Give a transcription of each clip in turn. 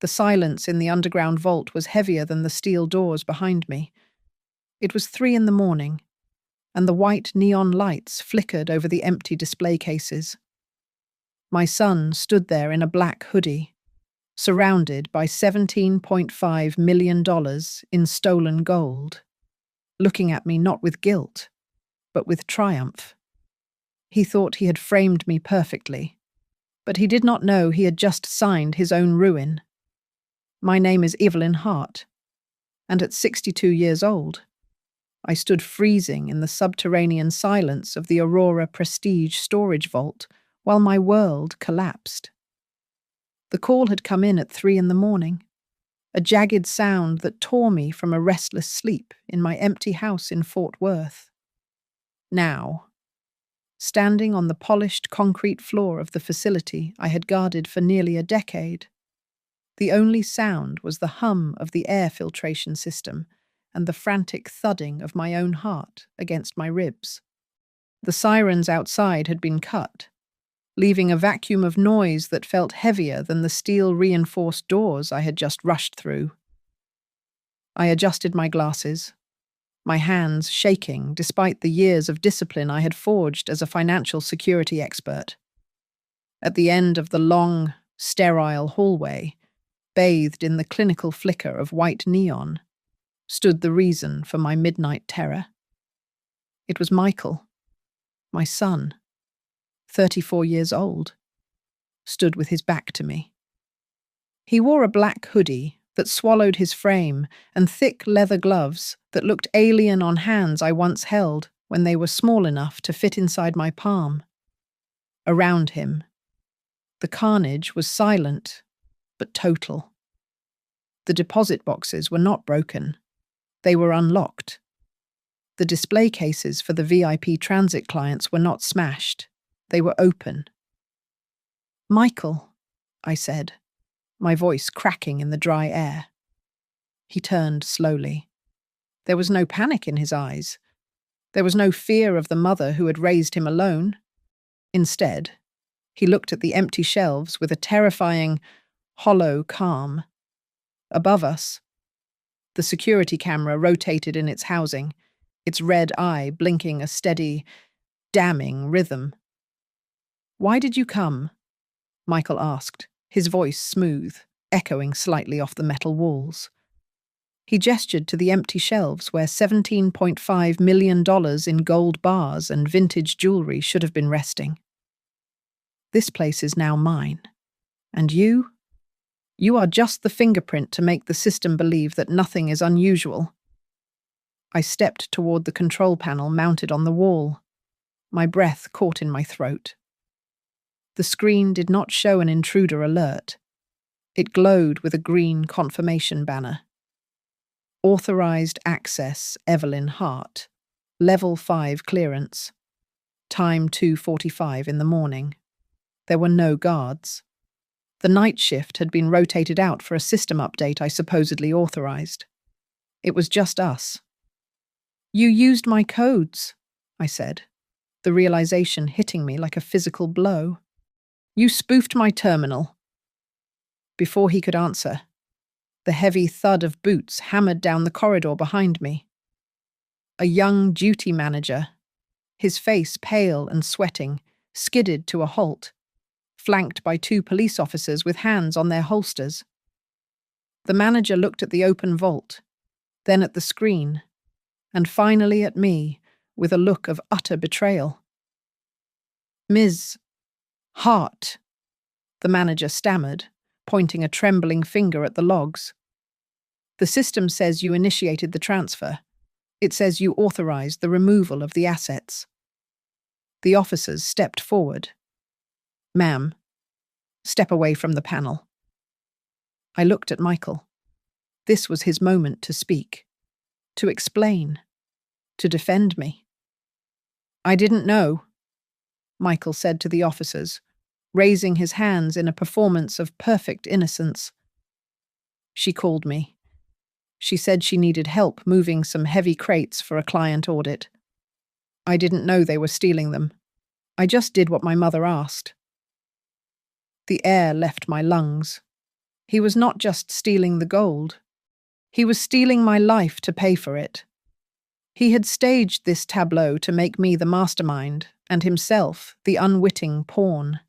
The silence in the underground vault was heavier than the steel doors behind me. It was 3 in the morning, and the white neon lights flickered over the empty display cases. My son stood there in a black hoodie, surrounded by $17.5 million in stolen gold, looking at me not with guilt, but with triumph. He thought he had framed me perfectly, but he did not know he had just signed his own ruin. My name is Evelyn Hart, and at 62 years old, I stood freezing in the subterranean silence of the Aurora Prestige storage vault while my world collapsed. The call had come in at 3 in the morning, a jagged sound that tore me from a restless sleep in my empty house in Fort Worth. Now, standing on the polished concrete floor of the facility I had guarded for nearly a decade, the only sound was the hum of the air filtration system and the frantic thudding of my own heart against my ribs. The sirens outside had been cut, leaving a vacuum of noise that felt heavier than the steel-reinforced doors I had just rushed through. I adjusted my glasses, my hands shaking despite the years of discipline I had forged as a financial security expert. At the end of the long, sterile hallway, bathed in the clinical flicker of white neon, stood the reason for my midnight terror. It was Michael, my son, 34 years old, stood with his back to me. He wore a black hoodie that swallowed his frame and thick leather gloves that looked alien on hands I once held when they were small enough to fit inside my palm. Around him, the carnage was silent but total. The deposit boxes were not broken. They were unlocked. The display cases for the VIP transit clients were not smashed. They were open. "Michael," I said, my voice cracking in the dry air. He turned slowly. There was no panic in his eyes. There was no fear of the mother who had raised him alone. Instead, he looked at the empty shelves with a terrifying, hollow calm. Above us, the security camera rotated in its housing, its red eye blinking a steady, damning rhythm. "Why did you come?" Michael asked, his voice smooth, echoing slightly off the metal walls. He gestured to the empty shelves where $17.5 million in gold bars and vintage jewelry should have been resting. "This place is now mine. And you? You are just the fingerprint to make the system believe that nothing is unusual." I stepped toward the control panel mounted on the wall, my breath caught in my throat. The screen did not show an intruder alert. It glowed with a green confirmation banner. "Authorized access, Evelyn Hart. Level 5 clearance. Time 2:45 in the morning." There were no guards. The night shift had been rotated out for a system update I supposedly authorized. It was just us. "You used my codes," I said, the realization hitting me like a physical blow. "You spoofed my terminal." Before he could answer, the heavy thud of boots hammered down the corridor behind me. A young duty manager, his face pale and sweating, skidded to a halt, flanked by 2 police officers with hands on their holsters. The manager looked at the open vault, then at the screen, and finally at me with a look of utter betrayal. "Ms. Hart," the manager stammered, pointing a trembling finger at the logs. "The system says you initiated the transfer. It says you authorized the removal of the assets." The officers stepped forward. "Ma'am, step away from the panel." I looked at Michael. This was his moment to speak, to explain, to defend me. "I didn't know," Michael said to the officers, raising his hands in a performance of perfect innocence. "She called me. She said she needed help moving some heavy crates for a client audit. I didn't know they were stealing them. I just did what my mother asked." The air left my lungs. He was not just stealing the gold. He was stealing my life to pay for it. He had staged this tableau to make me the mastermind, and himself the unwitting pawn.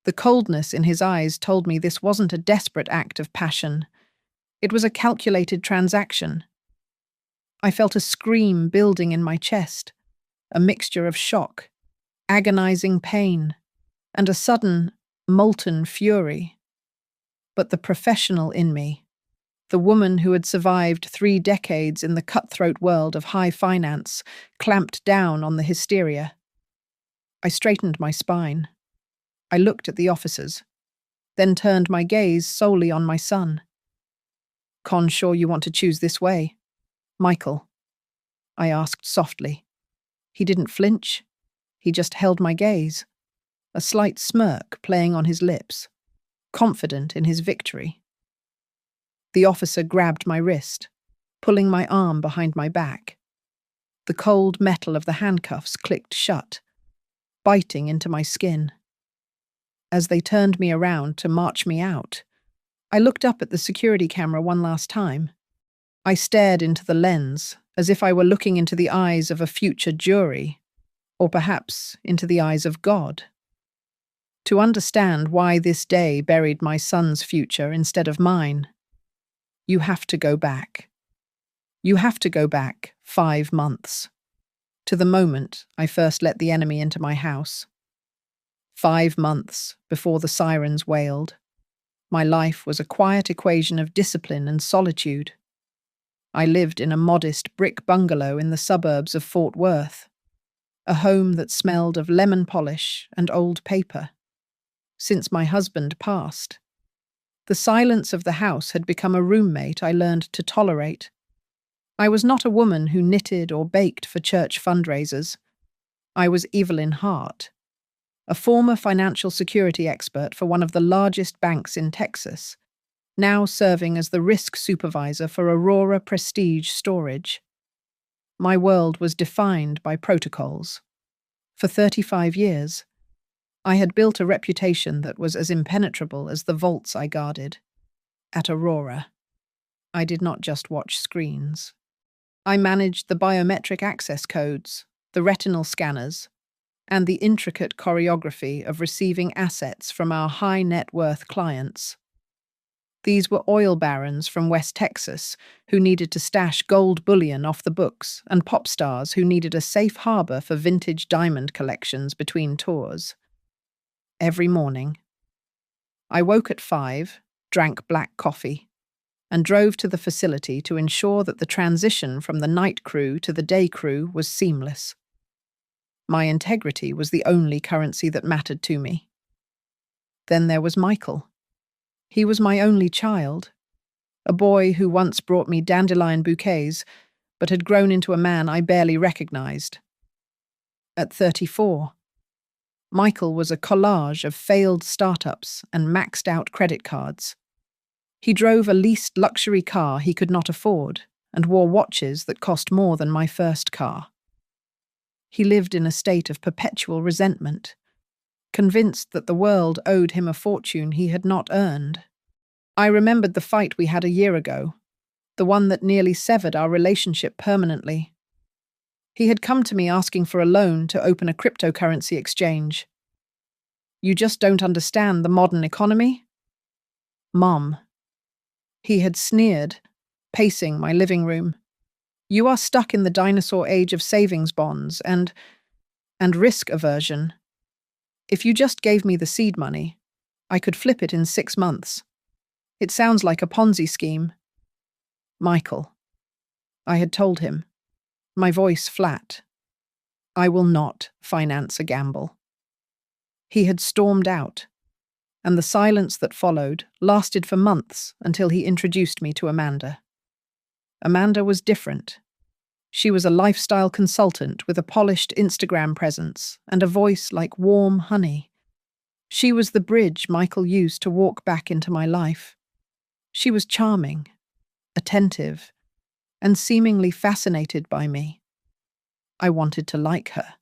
The coldness in his eyes told me this wasn't a desperate act of passion. It was a calculated transaction. I felt a scream building in my chest, a mixture of shock, agonizing pain, and a sudden, molten fury. But the professional in me, the woman who had survived 3 decades in the cutthroat world of high finance, clamped down on the hysteria. I straightened my spine. I looked at the officers, then turned my gaze solely on my son. "Con, sure you want to choose this way? Michael?" I asked softly. He didn't flinch. He just held my gaze, a slight smirk playing on his lips, confident in his victory. The officer grabbed my wrist, pulling my arm behind my back. The cold metal of the handcuffs clicked shut, biting into my skin. As they turned me around to march me out, I looked up at the security camera one last time. I stared into the lens, as if I were looking into the eyes of a future jury, or perhaps into the eyes of God. To understand why this day buried my son's future instead of mine, you have to go back. You have to go back 5 months, to the moment I first let the enemy into my house. 5 months before the sirens wailed. My life was a quiet equation of discipline and solitude. I lived in a modest brick bungalow in the suburbs of Fort Worth, a home that smelled of lemon polish and old paper. Since my husband passed, the silence of the house had become a roommate I learned to tolerate. I was not a woman who knitted or baked for church fundraisers. I was Evelyn Hart, a former financial security expert for one of the largest banks in Texas, now serving as the risk supervisor for Aurora Prestige Storage. My world was defined by protocols. For 35 years, I had built a reputation that was as impenetrable as the vaults I guarded. At Aurora, I did not just watch screens. I managed the biometric access codes, the retinal scanners, and the intricate choreography of receiving assets from our high-net-worth clients. These were oil barons from West Texas who needed to stash gold bullion off the books, and pop stars who needed a safe harbor for vintage diamond collections between tours. Every morning, I woke at 5, drank black coffee, and drove to the facility to ensure that the transition from the night crew to the day crew was seamless. My integrity was the only currency that mattered to me. Then there was Michael. He was my only child, a boy who once brought me dandelion bouquets, but had grown into a man I barely recognized. At 34, Michael was a collage of failed startups and maxed-out credit cards. He drove a leased luxury car he could not afford and wore watches that cost more than my first car. He lived in a state of perpetual resentment, convinced that the world owed him a fortune he had not earned. I remembered the fight we had a year ago, the one that nearly severed our relationship permanently. He had come to me asking for a loan to open a cryptocurrency exchange. "You just don't understand the modern economy?" "Mom." He had sneered, pacing my living room. "You are stuck in the dinosaur age of savings bonds and risk aversion. If you just gave me the seed money, I could flip it in 6 months. It sounds like a Ponzi scheme." "Michael," I had told him, my voice flat, "I will not finance a gamble." He had stormed out, and the silence that followed lasted for months until he introduced me to Amanda. Amanda was different. She was a lifestyle consultant with a polished Instagram presence and a voice like warm honey. She was the bridge Michael used to walk back into my life. She was charming, attentive, and seemingly fascinated by me. I wanted to like her.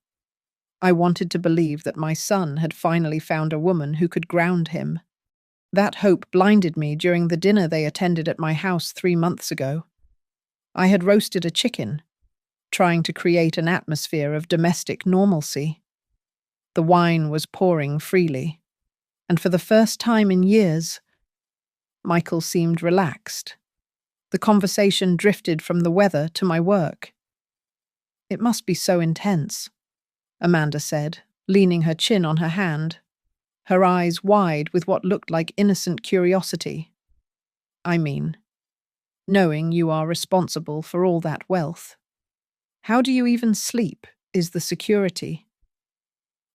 I wanted to believe that my son had finally found a woman who could ground him. That hope blinded me during the dinner they attended at my house 3 months ago. I had roasted a chicken, trying to create an atmosphere of domestic normalcy. The wine was pouring freely, and for the first time in years, Michael seemed relaxed. The conversation drifted from the weather to my work. "It must be so intense," Amanda said, leaning her chin on her hand, her eyes wide with what looked like innocent curiosity. "I mean, knowing you are responsible for all that wealth. How do you even sleep is the security."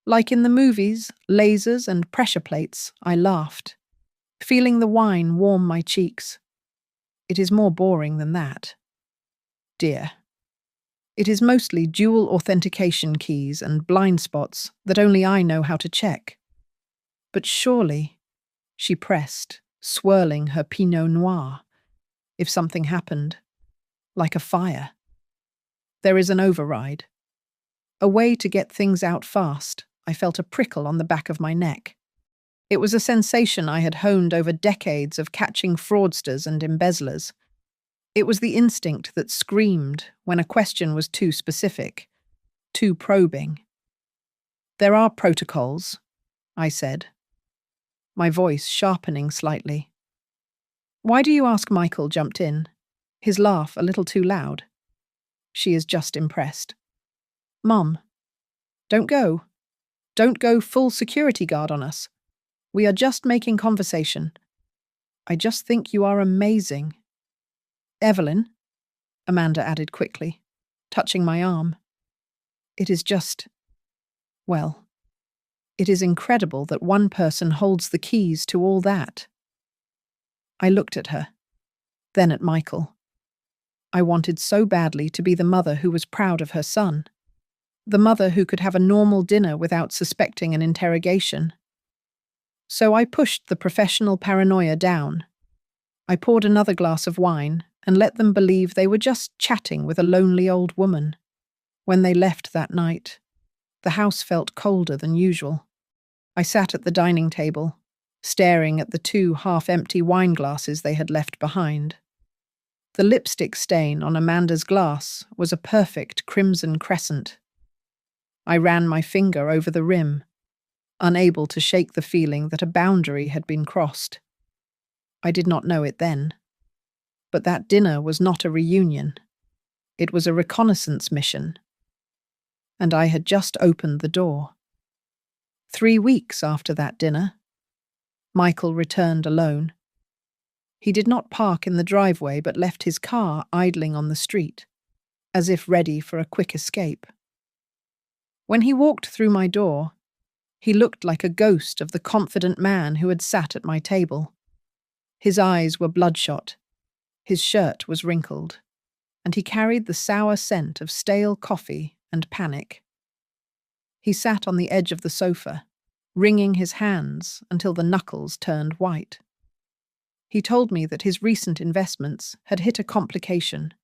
"Like in the movies, lasers and pressure plates," I laughed, feeling the wine warm my cheeks. "It is more boring than that, dear. It is mostly dual authentication keys and blind spots that only I know how to check." "But surely," she pressed, swirling her Pinot Noir, "if something happened, like a fire, there is an override. A way to get things out fast." I felt a prickle on the back of my neck. It was a sensation I had honed over decades of catching fraudsters and embezzlers. It was the instinct that screamed when a question was too specific, too probing. "There are protocols," I said, my voice sharpening slightly. "Why do you ask?" Michael jumped in, his laugh a little too loud. "She is just impressed." "Mom, don't go. Don't go full security guard on us. We are just making conversation. I just think you are amazing." "Evelyn," Amanda added quickly, touching my arm. "It is just, well, it is incredible that one person holds the keys to all that." I looked at her, then at Michael. I wanted so badly to be the mother who was proud of her son, the mother who could have a normal dinner without suspecting an interrogation. So I pushed the professional paranoia down. I poured another glass of wine and let them believe they were just chatting with a lonely old woman. When they left that night, the house felt colder than usual. I sat at the dining table, staring at the 2 half-empty wine glasses they had left behind. The lipstick stain on Amanda's glass was a perfect crimson crescent. I ran my finger over the rim, unable to shake the feeling that a boundary had been crossed. I did not know it then, but that dinner was not a reunion. It was a reconnaissance mission, and I had just opened the door. 3 weeks after that dinner, Michael returned alone. He did not park in the driveway but left his car idling on the street, as if ready for a quick escape. When he walked through my door, he looked like a ghost of the confident man who had sat at my table. His eyes were bloodshot, his shirt was wrinkled, and he carried the sour scent of stale coffee and panic. He sat on the edge of the sofa, wringing his hands until the knuckles turned white. He told me that his recent investments had hit a complication.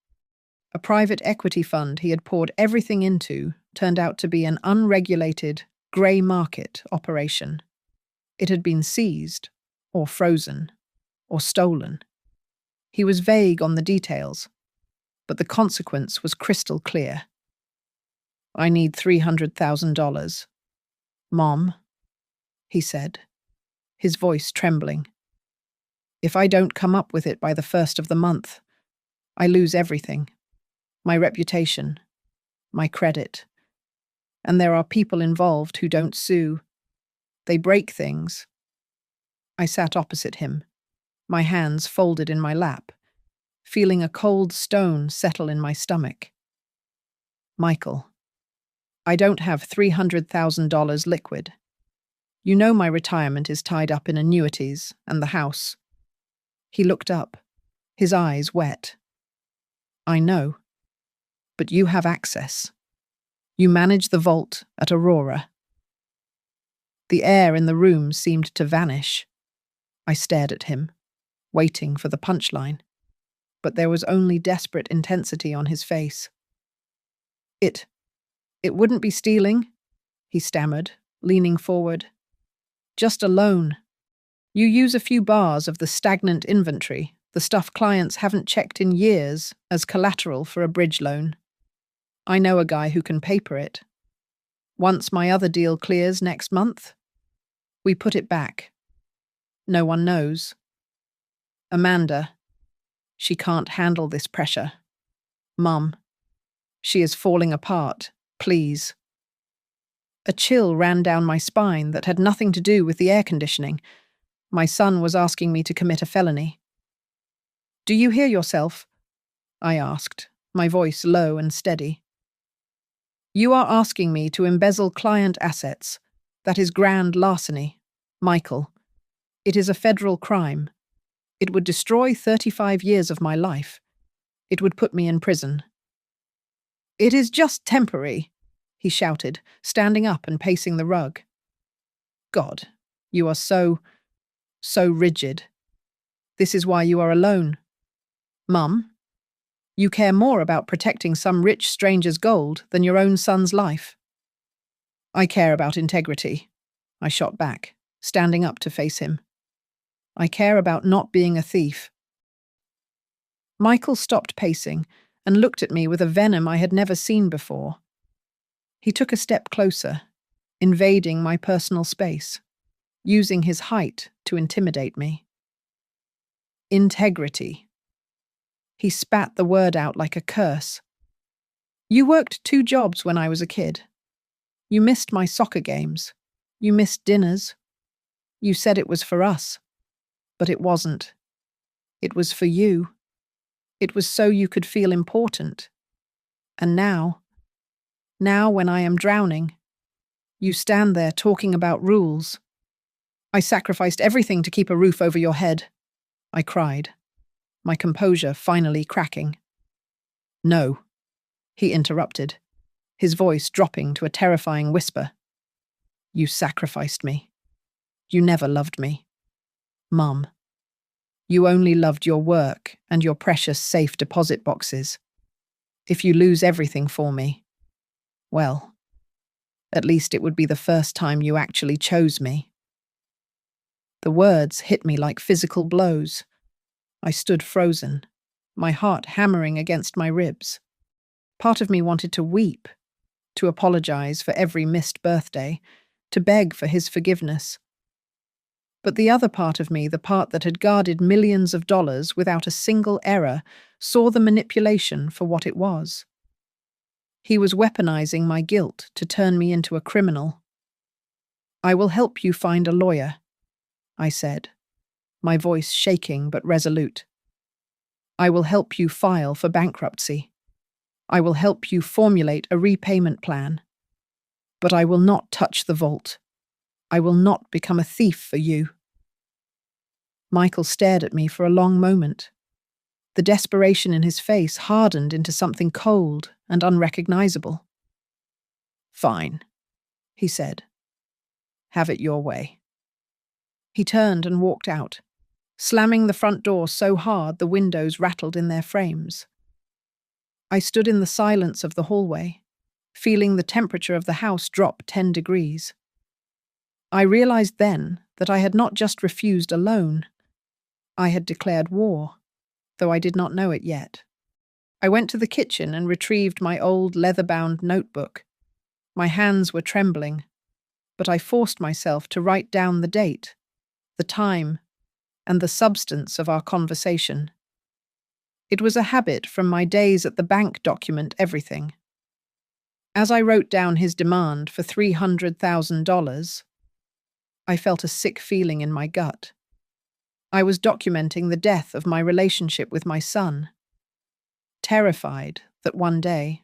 A private equity fund he had poured everything into turned out to be an unregulated, grey market operation. It had been seized, or frozen, or stolen. He was vague on the details, but the consequence was crystal clear. "I need $300,000. Mom," he said, his voice trembling. "If I don't come up with it by the 1st of the month, I lose everything. My reputation, my credit. And there are people involved who don't sue. They break things." I sat opposite him, my hands folded in my lap, feeling a cold stone settle in my stomach. "Michael, I don't have $300,000 liquid. You know my retirement is tied up in annuities and the house." He looked up, his eyes wet. "I know, but you have access. You manage the vault at Aurora." The air in the room seemed to vanish. I stared at him, waiting for the punchline, but there was only desperate intensity on his face. It wouldn't be stealing," he stammered, leaning forward. "Just a loan. You use a few bars of the stagnant inventory, the stuff clients haven't checked in years, as collateral for a bridge loan. I know a guy who can paper it. Once my other deal clears next month, we put it back. No one knows. Amanda, she can't handle this pressure. Mum, she is falling apart, please. A chill ran down my spine that had nothing to do with the air conditioning. My son was asking me to commit a felony. Do you hear yourself? I asked, my voice low and steady. You are asking me to embezzle client assets. That is grand larceny. Michael, it is a federal crime. It would destroy 35 years of my life. It would put me in prison. It is just temporary, he shouted, standing up and pacing the rug. God, you are so rigid. This is why you are alone. Mum, you care more about protecting some rich stranger's gold than your own son's life. I care about integrity, I shot back, standing up to face him. I care about not being a thief. Michael stopped pacing and looked at me with a venom I had never seen before. He took a step closer, invading my personal space, using his height to intimidate me. Integrity. He spat the word out like a curse. You worked 2 jobs when I was a kid. You missed my soccer games. You missed dinners. You said it was for us. But it wasn't. It was for you. It was so you could feel important. And now when I am drowning, you stand there talking about rules. I sacrificed everything to keep a roof over your head, I cried, my composure finally cracking. No, he interrupted, his voice dropping to a terrifying whisper. You sacrificed me. You never loved me. Mum, you only loved your work and your precious safe deposit boxes. If you lose everything for me, well, at least it would be the first time you actually chose me. The words hit me like physical blows. I stood frozen, my heart hammering against my ribs. Part of me wanted to weep, to apologize for every missed birthday, to beg for his forgiveness. But the other part of me, the part that had guarded millions of dollars without a single error, saw the manipulation for what it was. He was weaponizing my guilt to turn me into a criminal. I will help you find a lawyer, I said, my voice shaking but resolute. I will help you file for bankruptcy. I will help you formulate a repayment plan. But I will not touch the vault. I will not become a thief for you. Michael stared at me for a long moment. The desperation in his face hardened into something cold and unrecognizable. Fine, he said. Have it your way. He turned and walked out, slamming the front door so hard the windows rattled in their frames. I stood in the silence of the hallway, feeling the temperature of the house drop 10 degrees. I realized then that I had not just refused a loan. I had declared war, though I did not know it yet. I went to the kitchen and retrieved my old leather-bound notebook. My hands were trembling, but I forced myself to write down the date, the time, and the substance of our conversation. It was a habit from my days at the bank document everything. As I wrote down his demand for $300,000, I felt a sick feeling in my gut. I was documenting the death of my relationship with my son, terrified that one day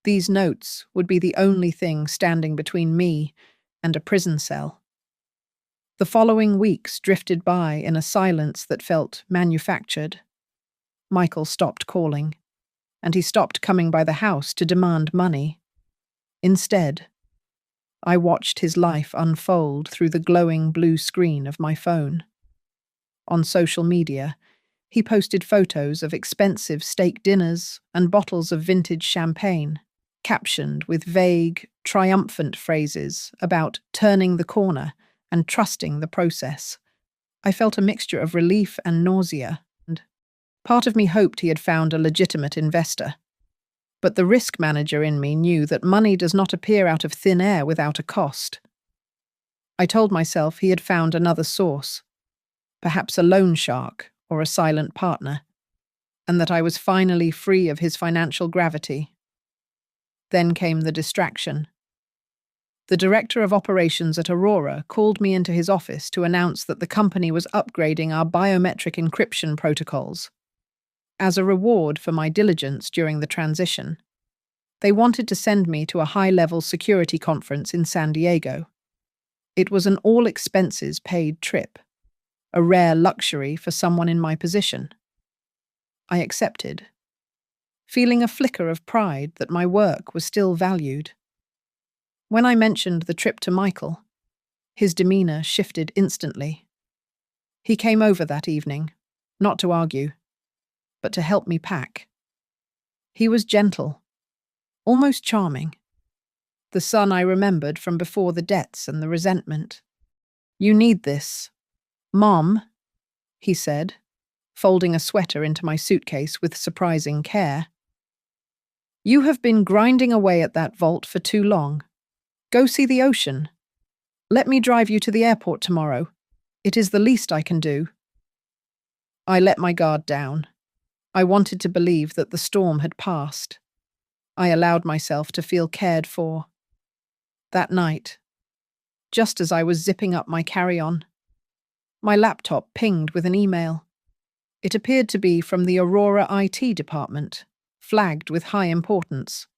these notes would be the only thing standing between me and a prison cell. The following weeks drifted by in a silence that felt manufactured. Michael stopped calling, and he stopped coming by the house to demand money. Instead, I watched his life unfold through the glowing blue screen of my phone. On social media, he posted photos of expensive steak dinners and bottles of vintage champagne, captioned with vague, triumphant phrases about turning the corner and trusting the process. I felt a mixture of relief and nausea, and part of me hoped he had found a legitimate investor. But the risk manager in me knew that money does not appear out of thin air without a cost. I told myself he had found another source, perhaps a loan shark or a silent partner, and that I was finally free of his financial gravity. Then came the distraction. The director of operations at Aurora called me into his office to announce that the company was upgrading our biometric encryption protocols. As a reward for my diligence during the transition, they wanted to send me to a high-level security conference in San Diego. It was an all-expenses-paid trip, a rare luxury for someone in my position. I accepted, feeling a flicker of pride that my work was still valued. When I mentioned the trip to Michael, his demeanor shifted instantly. He came over that evening, not to argue, but to help me pack. He was gentle, almost charming. The son I remembered from before the debts and the resentment. "You need this. Mom," he said, folding a sweater into my suitcase with surprising care. "You have been grinding away at that vault for too long. Go see the ocean. Let me drive you to the airport tomorrow. It is the least I can do." I let my guard down. I wanted to believe that the storm had passed. I allowed myself to feel cared for. That night, just as I was zipping up my carry-on, my laptop pinged with an email. It appeared to be from the Aurora IT department, flagged with high importance.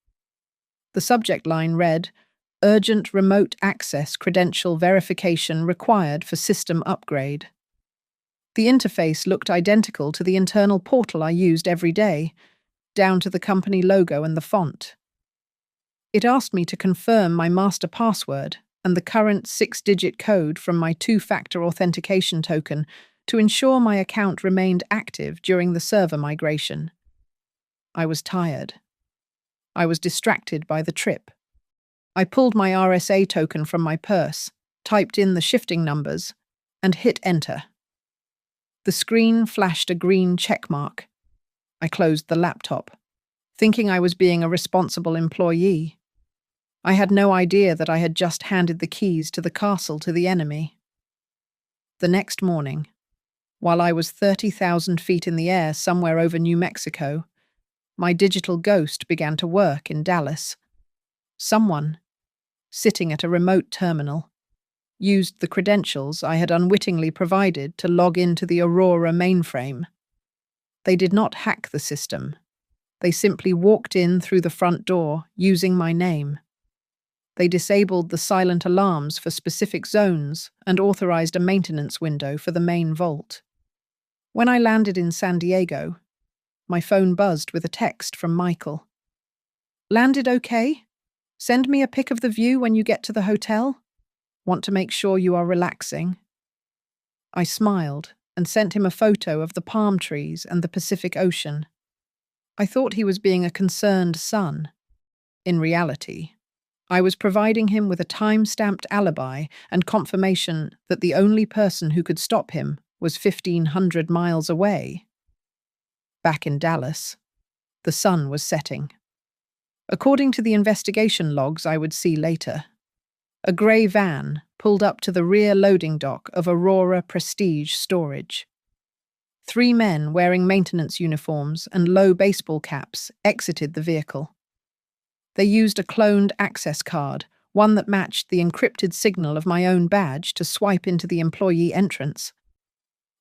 The subject line read, "Urgent remote access credential verification required for system upgrade." The interface looked identical to the internal portal I used every day, down to the company logo and the font. It asked me to confirm my master password and the current 6-digit code from my two-factor authentication token to ensure my account remained active during the server migration. I was tired. I was distracted by the trip. I pulled my RSA token from my purse, typed in the shifting numbers, and hit enter. The screen flashed a green checkmark. I closed the laptop, thinking I was being a responsible employee. I had no idea that I had just handed the keys to the castle to the enemy. The next morning, while I was 30,000 feet in the air somewhere over New Mexico, my digital ghost began to work in Dallas. Someone, sitting at a remote terminal, used the credentials I had unwittingly provided to log into the Aurora mainframe. They did not hack the system. They simply walked in through the front door using my name. They disabled the silent alarms for specific zones and authorized a maintenance window for the main vault. When I landed in San Diego, my phone buzzed with a text from Michael. "Landed okay? Send me a pic of the view when you get to the hotel. Want to make sure you are relaxing." I smiled and sent him a photo of the palm trees and the Pacific Ocean. I thought he was being a concerned son. In reality, I was providing him with a time-stamped alibi and confirmation that the only person who could stop him was 1,500 miles away. Back in Dallas, the sun was setting. According to the investigation logs I would see later, a grey van pulled up to the rear loading dock of Aurora Prestige Storage. 3 men wearing maintenance uniforms and low baseball caps exited the vehicle. They used a cloned access card, one that matched the encrypted signal of my own badge, to swipe into the employee entrance.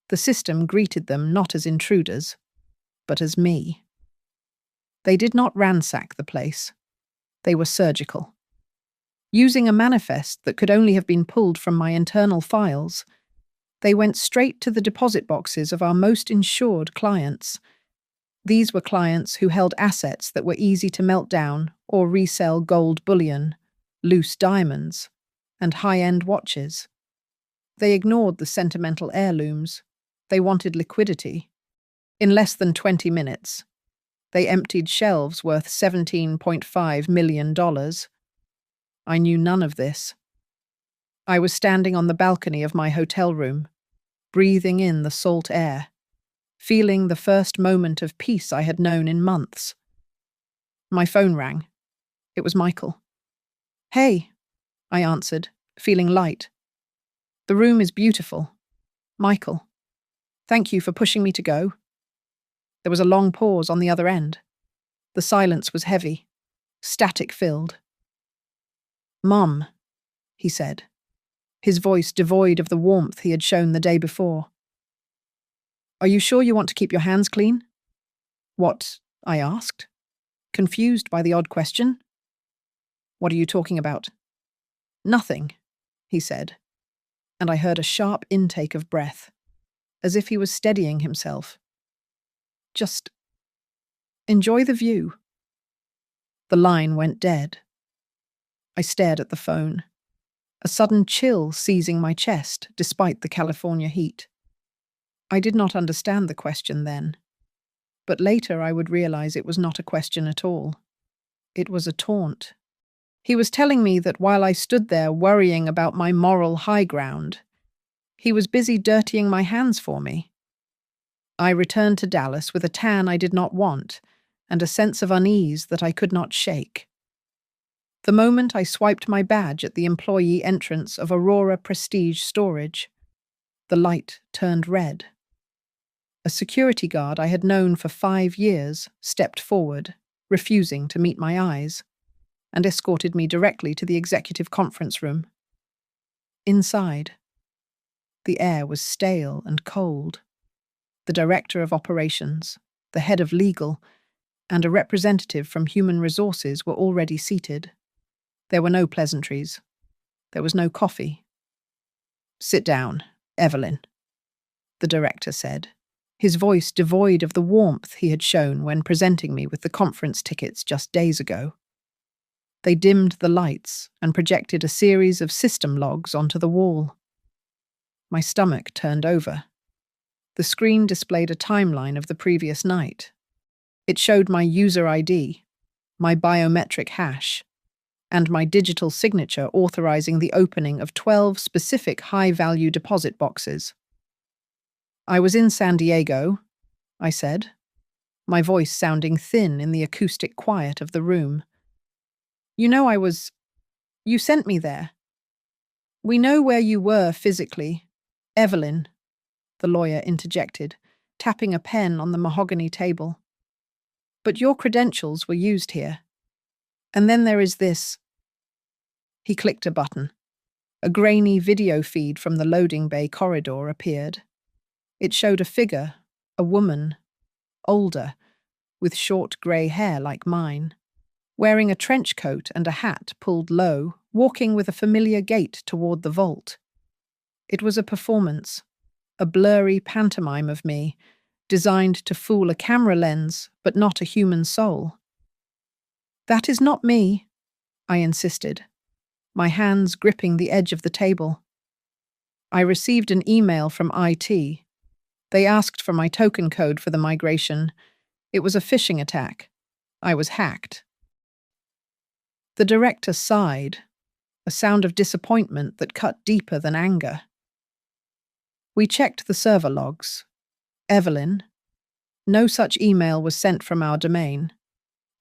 The system greeted them not as intruders, but as me. They did not ransack the place. They were surgical. Using a manifest that could only have been pulled from my internal files, they went straight to the deposit boxes of our most insured clients. These were clients who held assets that were easy to melt down or resell: gold bullion, loose diamonds, and high-end watches. They ignored the sentimental heirlooms. They wanted liquidity. In less than 20 minutes, they emptied shelves worth $17.5 million. I knew none of this. I was standing on the balcony of my hotel room, breathing in the salt air, feeling the first moment of peace I had known in months. My phone rang. It was Michael. "Hey," I answered, feeling light. "The room is beautiful. Michael, thank you for pushing me to go." There was a long pause on the other end. The silence was heavy, static-filled. "Mum," he said, his voice devoid of the warmth he had shown the day before. "Are you sure you want to keep your hands clean?" "What?" I asked, confused by the odd question. "What are you talking about?" "Nothing," he said, and I heard a sharp intake of breath, as if he was steadying himself. "Just enjoy the view." The line went dead. I stared at the phone, a sudden chill seizing my chest despite the California heat. I did not understand the question then, but later I would realize it was not a question at all. It was a taunt. He was telling me that while I stood there worrying about my moral high ground, he was busy dirtying my hands for me. I returned to Dallas with a tan I did not want and a sense of unease that I could not shake. The moment I swiped my badge at the employee entrance of Aurora Prestige Storage, the light turned red. A security guard I had known for 5 years stepped forward, refusing to meet my eyes, and escorted me directly to the executive conference room. Inside, the air was stale and cold. The director of operations, the head of legal, and a representative from human resources were already seated. There were no pleasantries. There was no coffee. "Sit down, Evelyn," the director said, his voice devoid of the warmth he had shown when presenting me with the conference tickets just days ago. They dimmed the lights and projected a series of system logs onto the wall. My stomach turned over. The screen displayed a timeline of the previous night. It showed my user ID, my biometric hash, and my digital signature authorizing the opening of 12 specific high-value deposit boxes. "I was in San Diego," I said, my voice sounding thin in the acoustic quiet of the room. "You know You sent me there." "We know where you were physically, Evelyn," the lawyer interjected, tapping a pen on the mahogany table. "But your credentials were used here. And then there is this." He clicked a button. A grainy video feed from the loading bay corridor appeared. It showed a figure, a woman, older, with short grey hair like mine, wearing a trench coat and a hat pulled low, walking with a familiar gait toward the vault. It was a performance, a blurry pantomime of me, designed to fool a camera lens, but not a human soul. "That is not me," I insisted, my hands gripping the edge of the table. "I received an email from IT. They asked for my token code for the migration. It was a phishing attack. I was hacked." The director sighed, a sound of disappointment that cut deeper than anger. "We checked the server logs. Evelyn, no such email was sent from our domain.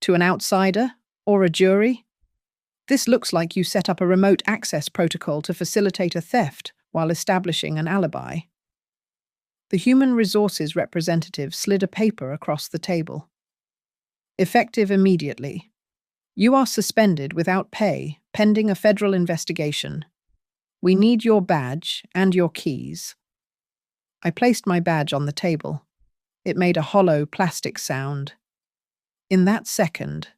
To an outsider or a jury? This looks like you set up a remote access protocol to facilitate a theft while establishing an alibi." The human resources representative slid a paper across the table. "Effective immediately. You are suspended without pay, pending a federal investigation. We need your badge and your keys." I placed my badge on the table. It made a hollow plastic sound. In that second,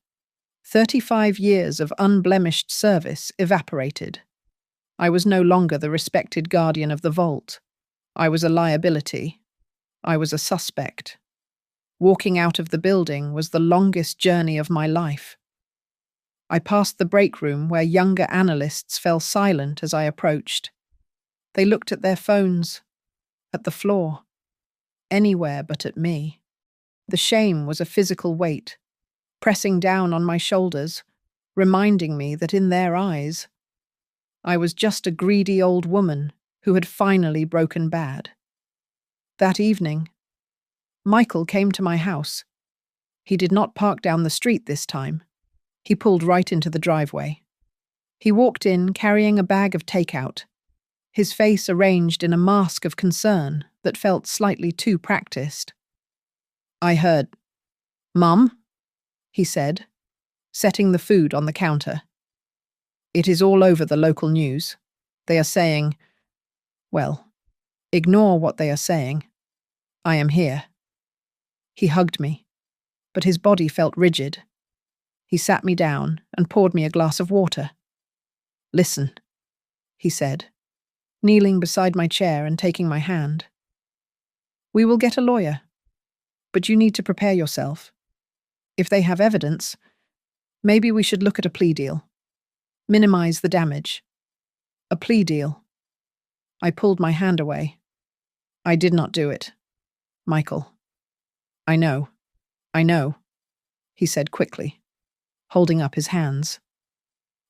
35 years of unblemished service evaporated. I was no longer the respected guardian of the vault. I was a liability. I was a suspect. Walking out of the building was the longest journey of my life. I passed the break room where younger analysts fell silent as I approached. They looked at their phones, at the floor, anywhere but at me. The shame was a physical weight, pressing down on my shoulders, reminding me that in their eyes, I was just a greedy old woman who had finally broken bad. That evening, Michael came to my house. He did not park down the street this time. He pulled right into the driveway. He walked in carrying a bag of takeout, his face arranged in a mask of concern that felt slightly too practiced. I heard, "Mum," he said, setting the food on the counter. "It is all over the local news. They are saying, well, ignore what they are saying. I am here." He hugged me, but his body felt rigid. He sat me down and poured me a glass of water. "Listen," he said, kneeling beside my chair and taking my hand. "We will get a lawyer, but you need to prepare yourself. If they have evidence, maybe we should look at a plea deal. Minimize the damage. A plea deal." I pulled my hand away. "I did not do it, Michael." I know, he said quickly, holding up his hands.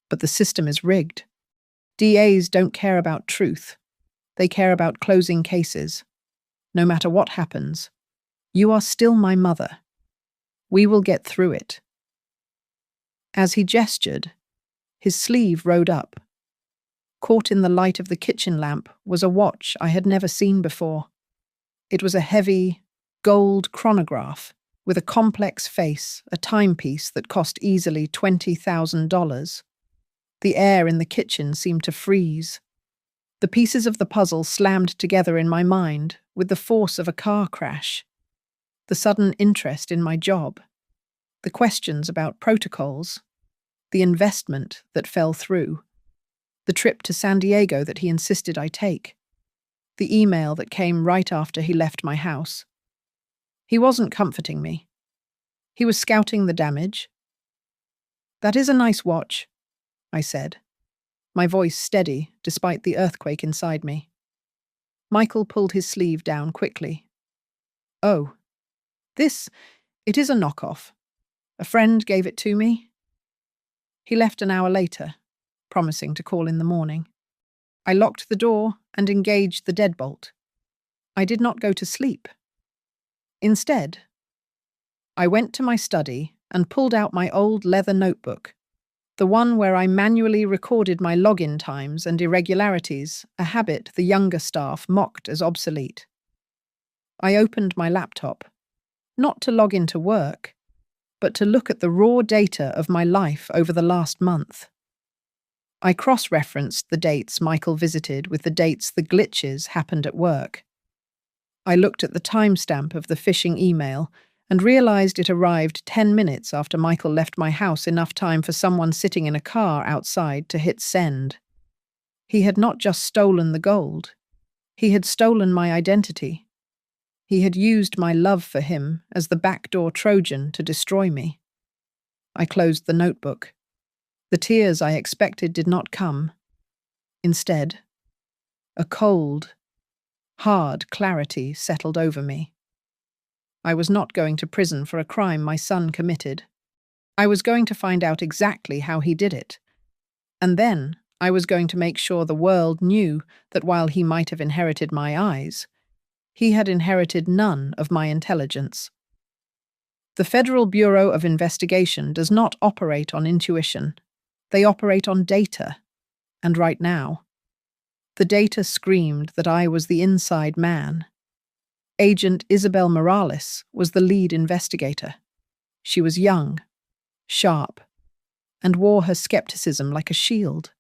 "But the system is rigged. DAs don't care about truth. They care about closing cases. No matter what happens, you are still my mother. We will get through it." As he gestured, his sleeve rode up. Caught in the light of the kitchen lamp was a watch I had never seen before. It was a heavy, gold chronograph with a complex face, a timepiece that cost easily $20,000. The air in the kitchen seemed to freeze. The pieces of the puzzle slammed together in my mind with the force of a car crash. The sudden interest in my job, the questions about protocols, the investment that fell through, the trip to San Diego that he insisted I take, the email that came right after he left my house. He wasn't comforting me. He was scouting the damage. "That is a nice watch," I said, my voice steady despite the earthquake inside me. Michael pulled his sleeve down quickly. "Oh, it is a knockoff. A friend gave it to me." He left an hour later, promising to call in the morning. I locked the door and engaged the deadbolt. I did not go to sleep. Instead, I went to my study and pulled out my old leather notebook, the one where I manually recorded my login times and irregularities, a habit the younger staff mocked as obsolete. I opened my laptop, not to log into work, but to look at the raw data of my life over the last month. I cross-referenced the dates Michael visited with the dates the glitches happened at work. I looked at the timestamp of the phishing email and realized it arrived 10 minutes after Michael left my house, enough time for someone sitting in a car outside to hit send. He had not just stolen the gold. He had stolen my identity. He had used my love for him as the backdoor Trojan to destroy me. I closed the notebook. The tears I expected did not come. Instead, a cold, hard clarity settled over me. I was not going to prison for a crime my son committed. I was going to find out exactly how he did it. And then I was going to make sure the world knew that while he might have inherited my eyes, he had inherited none of my intelligence. The Federal Bureau of Investigation does not operate on intuition. They operate on data. And right now, the data screamed that I was the inside man. Agent Isabel Morales was the lead investigator. She was young, sharp, and wore her skepticism like a shield.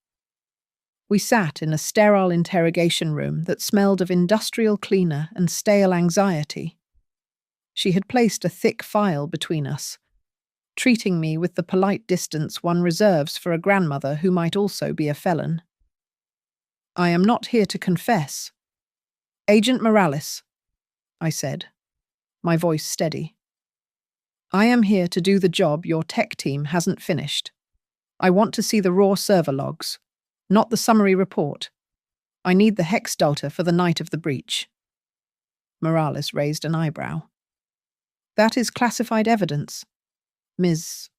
We sat in a sterile interrogation room that smelled of industrial cleaner and stale anxiety. She had placed a thick file between us, treating me with the polite distance one reserves for a grandmother who might also be a felon. "I am not here to confess. Agent Morales," I said, my voice steady. "I am here to do the job your tech team hasn't finished. I want to see the raw server logs, not the summary report. I need the hex data for the night of the breach." Morales raised an eyebrow. "That is classified evidence, Ms.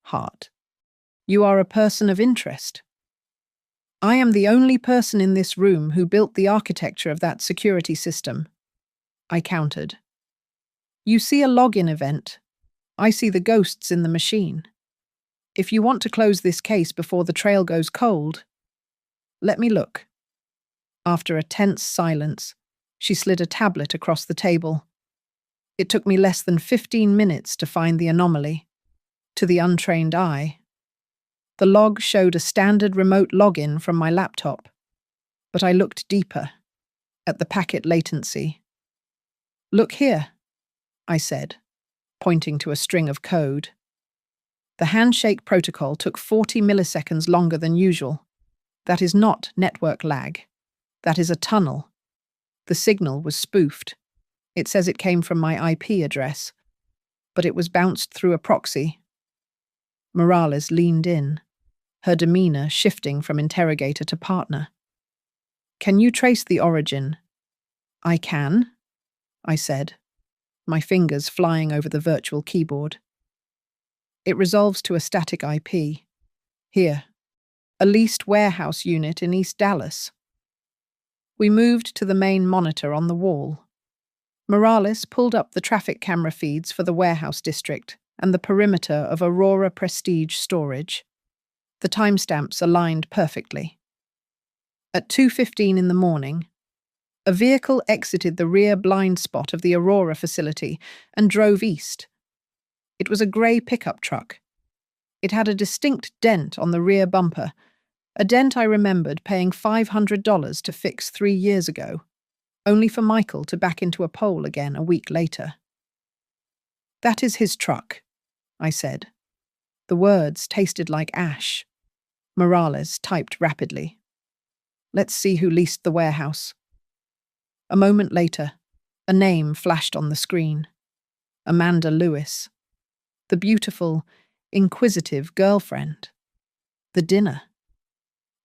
Hart. You are a person of interest. I am the only person in this room who built the architecture of that security system. I countered. You see a login event. I see the ghosts in the machine. If you want to close this case before the trail goes cold, let me look. After a tense silence, she slid a tablet across the table. It took me less than 15 minutes to find the anomaly. To the untrained eye, the log showed a standard remote login from my laptop, but I looked deeper, at the packet latency. Look here, I said, pointing to a string of code. The handshake protocol took 40 milliseconds longer than usual. That is not network lag. That is a tunnel. The signal was spoofed. It says it came from my IP address, but it was bounced through a proxy. Morales leaned in, her demeanor shifting from interrogator to partner. Can you trace the origin? I can, I said, my fingers flying over the virtual keyboard. It resolves to a static IP. Here, a leased warehouse unit in East Dallas. We moved to the main monitor on the wall. Morales pulled up the traffic camera feeds for the warehouse district and the perimeter of Aurora Prestige storage. The timestamps aligned perfectly. At 2:15 in the morning, a vehicle exited the rear blind spot of the Aurora facility and drove east. It was a grey pickup truck. It had a distinct dent on the rear bumper, a dent I remembered paying $500 to fix 3 years ago, only for Michael to back into a pole again a week later. That is his truck, I said. The words tasted like ash. Morales typed rapidly. Let's see who leased the warehouse. A moment later, a name flashed on the screen. Amanda Lewis. The beautiful, inquisitive girlfriend. The dinner.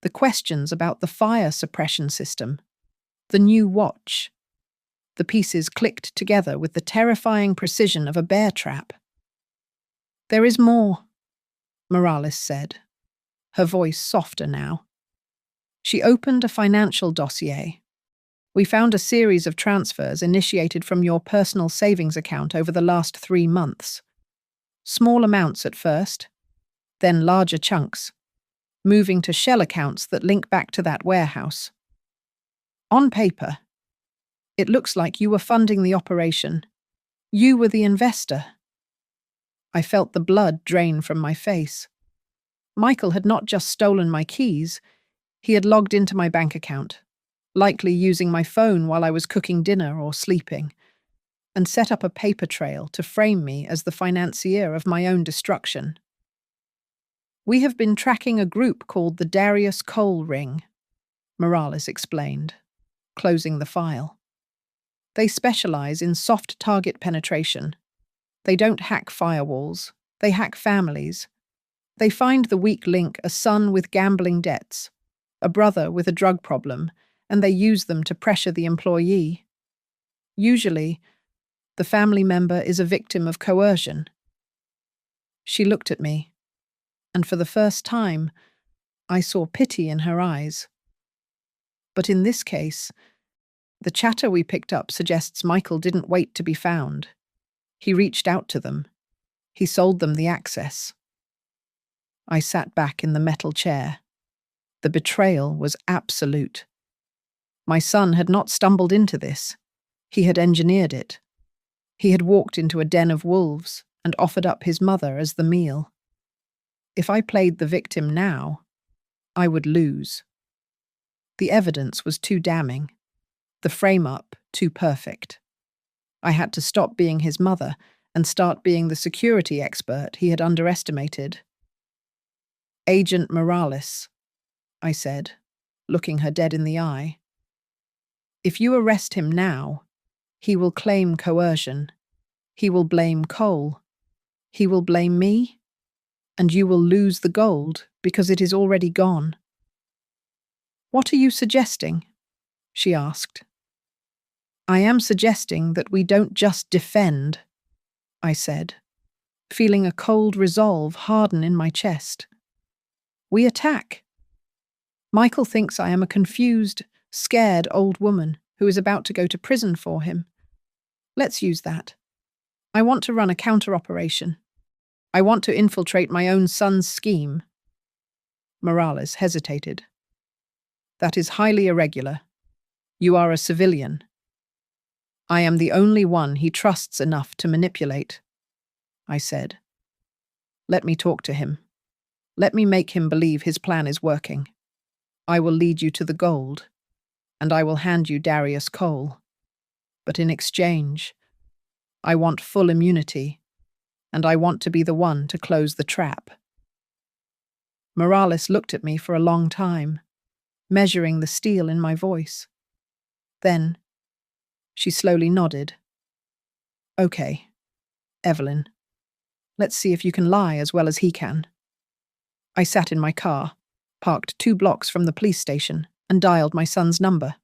The questions about the fire suppression system. The new watch. The pieces clicked together with the terrifying precision of a bear trap. There is more, Morales said, her voice softer now. She opened a financial dossier. We found a series of transfers initiated from your personal savings account over the last 3 months. Small amounts at first, then larger chunks, moving to shell accounts that link back to that warehouse. On paper, it looks like you were funding the operation. You were the investor. I felt the blood drain from my face. Michael had not just stolen my keys, he had logged into my bank account, likely using my phone while I was cooking dinner or sleeping, and set up a paper trail to frame me as the financier of my own destruction. We have been tracking a group called the Darius Cole Ring, Morales explained, closing the file. They specialize in soft target penetration. They don't hack firewalls, they hack families. They find the weak link, a son with gambling debts, a brother with a drug problem, and they use them to pressure the employee. Usually, the family member is a victim of coercion. She looked at me, and for the first time, I saw pity in her eyes. But in this case, the chatter we picked up suggests Michael didn't wait to be found. He reached out to them. He sold them the access. I sat back in the metal chair. The betrayal was absolute. My son had not stumbled into this. He had engineered it. He had walked into a den of wolves and offered up his mother as the meal. If I played the victim now, I would lose. The evidence was too damning. The frame-up too perfect. I had to stop being his mother and start being the security expert he had underestimated. Agent Morales, I said, looking her dead in the eye. If you arrest him now, he will claim coercion. He will blame Cole. He will blame me. And you will lose the gold because it is already gone. What are you suggesting? She asked. I am suggesting that we don't just defend, I said, feeling a cold resolve harden in my chest. We attack. Michael thinks I am a confused, scared old woman who is about to go to prison for him. Let's use that. I want to run a counter-operation. I want to infiltrate my own son's scheme. Morales hesitated. That is highly irregular. You are a civilian. I am the only one he trusts enough to manipulate, I said. Let me talk to him. Let me make him believe his plan is working. I will lead you to the gold, and I will hand you Darius Cole. But in exchange, I want full immunity, and I want to be the one to close the trap. Morales looked at me for a long time, measuring the steel in my voice. Then, she slowly nodded. Okay, Evelyn, let's see if you can lie as well as he can. I sat in my car, parked 2 blocks from the police station, and dialed my son's number.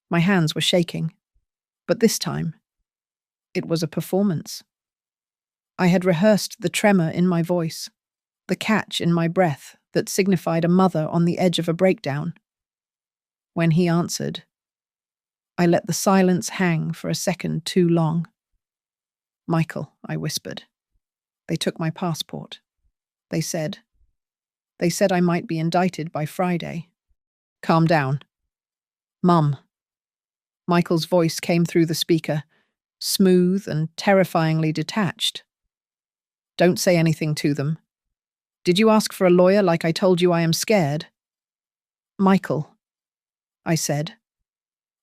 My hands were shaking, but this time, it was a performance. I had rehearsed the tremor in my voice, the catch in my breath that signified a mother on the edge of a breakdown. When he answered, I let the silence hang for a second too long. Michael, I whispered. They took my passport. They said I might be indicted by Friday. Calm down. Mum. Michael's voice came through the speaker, smooth and terrifyingly detached. Don't say anything to them. Did you ask for a lawyer like I told you I am scared? Michael, I said,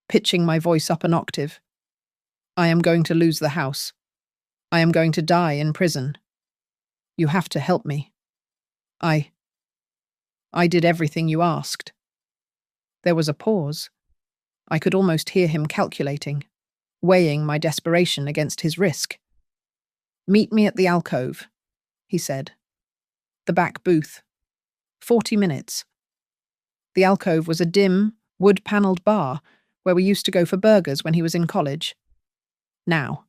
pitching my voice up an octave. I am going to lose the house. I am going to die in prison. You have to help me. I did everything you asked. There was a pause. I could almost hear him calculating, weighing my desperation against his risk. Meet me at the alcove, he said. The back booth. 40 minutes. The alcove was a dim, wood-panelled bar where we used to go for burgers when he was in college. Now,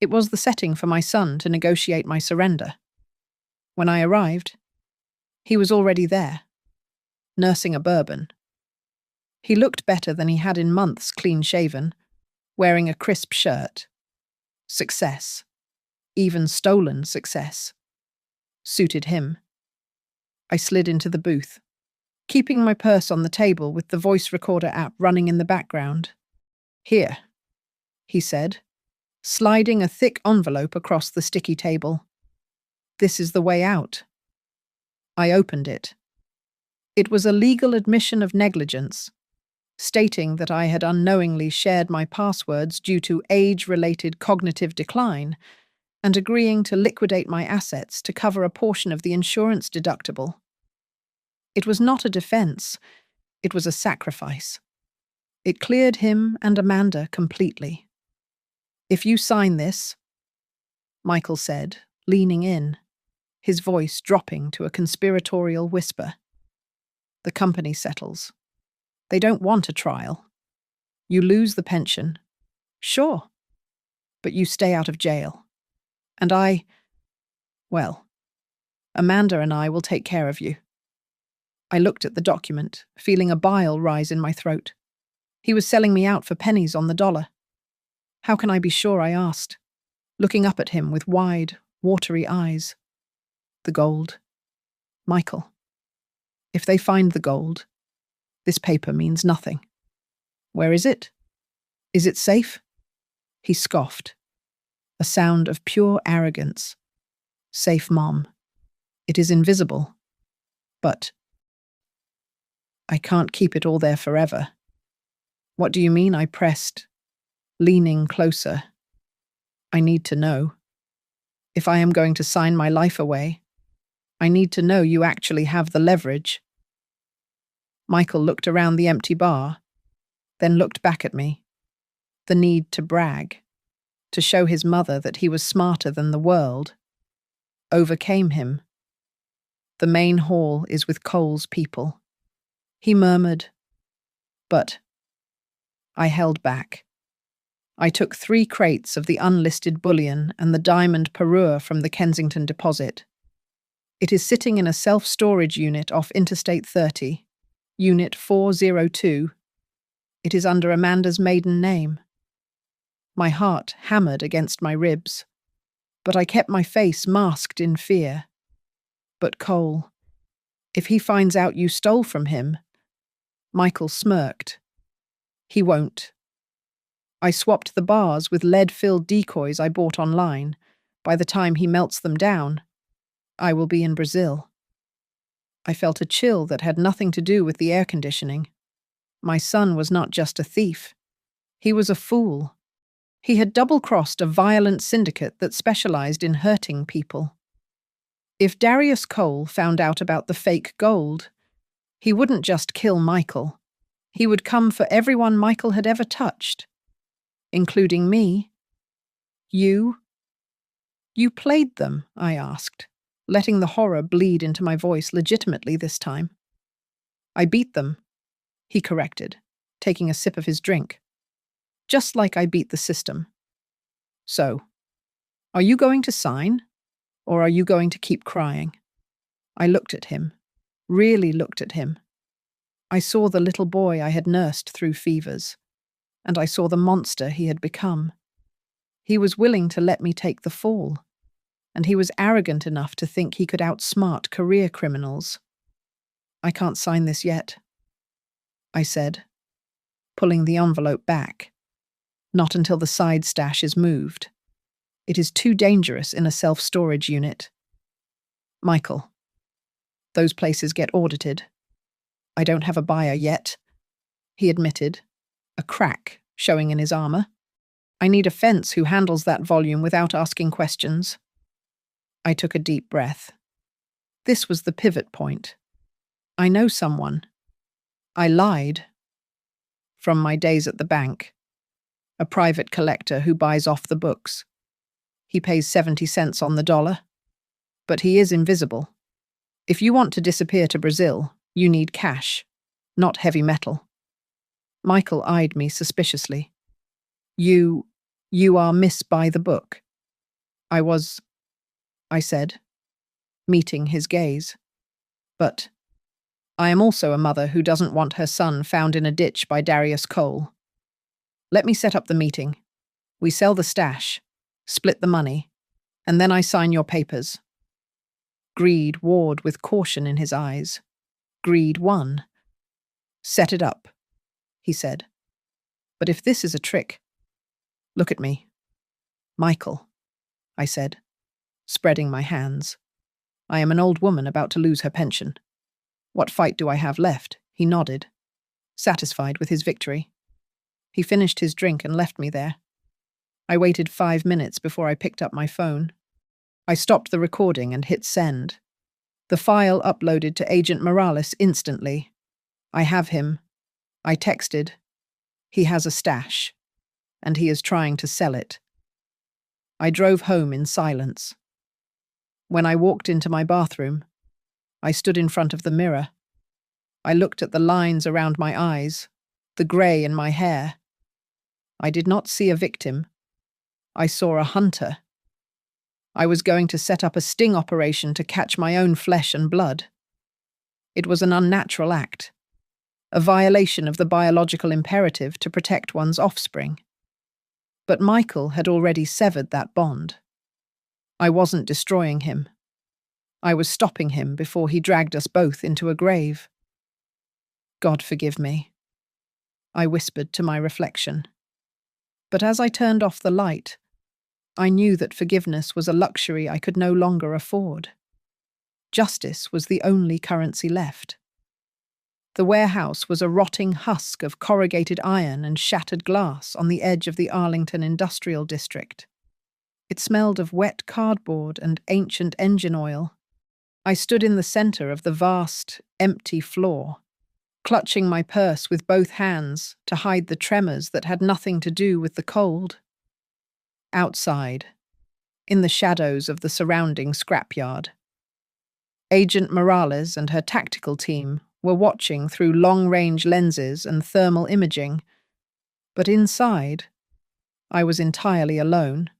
it was the setting for my son to negotiate my surrender. When I arrived, he was already there, nursing a bourbon. He looked better than he had in months, clean-shaven, wearing a crisp shirt. Success, even stolen success, suited him. I slid into the booth, keeping my purse on the table with the voice recorder app running in the background. Here, he said, sliding a thick envelope across the sticky table. This is the way out. I opened it. It was a legal admission of negligence, stating that I had unknowingly shared my passwords due to age-related cognitive decline and agreeing to liquidate my assets to cover a portion of the insurance deductible. It was not a defense, it was a sacrifice. It cleared him and Amanda completely. If you sign this, Michael said, leaning in, his voice dropping to a conspiratorial whisper. The company settles. They don't want a trial. You lose the pension. Sure. But you stay out of jail. And Amanda and I will take care of you. I looked at the document, feeling a bile rise in my throat. He was selling me out for pennies on the dollar. How can I be sure, I asked, looking up at him with wide, watery eyes. The gold. Michael, if they find the gold, this paper means nothing. Where is it? Is it safe? He scoffed, a sound of pure arrogance. Safe, Mom. It is invisible. But I can't keep it all there forever. What do you mean? I pressed, leaning closer. I need to know. If I am going to sign my life away, I need to know you actually have the leverage. Michael looked around the empty bar, then looked back at me. The need to brag, to show his mother that he was smarter than the world, overcame him. The main hall is with Cole's people. He murmured, but I held back. I took 3 crates of the unlisted bullion and the diamond parure from the Kensington deposit. It is sitting in a self-storage unit off Interstate 30, Unit 402. It is under Amanda's maiden name. My heart hammered against my ribs, but I kept my face masked in fear. But Cole, if he finds out you stole from him... Michael smirked. He won't. I swapped the bars with lead-filled decoys I bought online. By the time he melts them down, I will be in Brazil. I felt a chill that had nothing to do with the air conditioning. My son was not just a thief. He was a fool. He had double-crossed a violent syndicate that specialized in hurting people. If Darius Cole found out about the fake gold, he wouldn't just kill Michael. He would come for everyone Michael had ever touched, including me. You? You played them, I asked, letting the horror bleed into my voice legitimately this time. I beat them, he corrected, taking a sip of his drink. Just like I beat the system. So, are you going to sign, or are you going to keep crying? I looked at him, really looked at him. I saw the little boy I had nursed through fevers, and I saw the monster he had become. He was willing to let me take the fall, and he was arrogant enough to think he could outsmart career criminals. I can't sign this yet, I said, pulling the envelope back. Not until the side stash is moved. It is too dangerous in a self-storage unit. Michael, those places get audited. I don't have a buyer yet, he admitted, a crack showing in his armor. I need a fence who handles that volume without asking questions. I took a deep breath. This was the pivot point. I know someone. I lied. From my days at the bank. A private collector who buys off the books. He pays 70 cents on the dollar. But he is invisible. If you want to disappear to Brazil, you need cash, not heavy metal. Michael eyed me suspiciously. You are Miss By the Book. I said, meeting his gaze. But I am also a mother who doesn't want her son found in a ditch by Darius Cole. Let me set up the meeting. We sell the stash, split the money, and then I sign your papers. Greed warred with caution in his eyes. Greed won. Set it up, he said. But if this is a trick, look at me. Michael, I said, spreading my hands. I am an old woman about to lose her pension. What fight do I have left? He nodded, satisfied with his victory. He finished his drink and left me there. I waited 5 minutes before I picked up my phone. I stopped the recording and hit send. The file uploaded to Agent Morales instantly. I have him. I texted. He has a stash, and he is trying to sell it. I drove home in silence. When I walked into my bathroom, I stood in front of the mirror. I looked at the lines around my eyes, the grey in my hair. I did not see a victim. I saw a hunter. I was going to set up a sting operation to catch my own flesh and blood. It was an unnatural act, a violation of the biological imperative to protect one's offspring. But Michael had already severed that bond. I wasn't destroying him. I was stopping him before he dragged us both into a grave. God forgive me, I whispered to my reflection. But as I turned off the light, I knew that forgiveness was a luxury I could no longer afford. Justice was the only currency left. The warehouse was a rotting husk of corrugated iron and shattered glass on the edge of the Arlington Industrial District. It smelled of wet cardboard and ancient engine oil. I stood in the center of the vast, empty floor, clutching my purse with both hands to hide the tremors that had nothing to do with the cold. Outside, in the shadows of the surrounding scrapyard, Agent Morales and her tactical team were watching through long-range lenses and thermal imaging, but inside, I was entirely alone.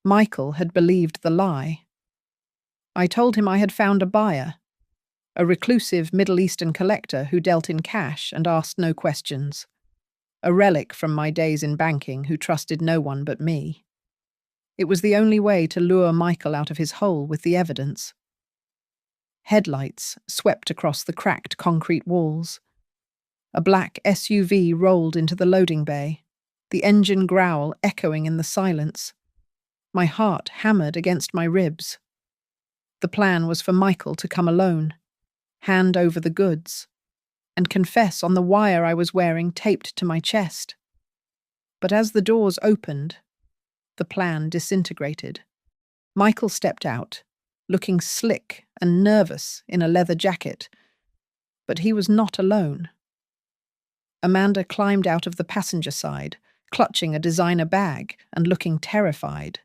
Michael had believed the lie. I told him I had found a buyer, a reclusive Middle Eastern collector who dealt in cash and asked no questions. a relic from my days in banking who trusted no one but me. It was the only way to lure Michael out of his hole with the evidence. Headlights swept across the cracked concrete walls. A black SUV rolled into the loading bay, the engine growl echoing in the silence. My heart hammered against my ribs. The plan was for Michael to come alone, hand over the goods, and confess on the wire I was wearing taped to my chest. But as the doors opened, the plan disintegrated. Michael stepped out, looking slick and nervous in a leather jacket. But he was not alone. Amanda climbed out of the passenger side, clutching a designer bag and looking terrified.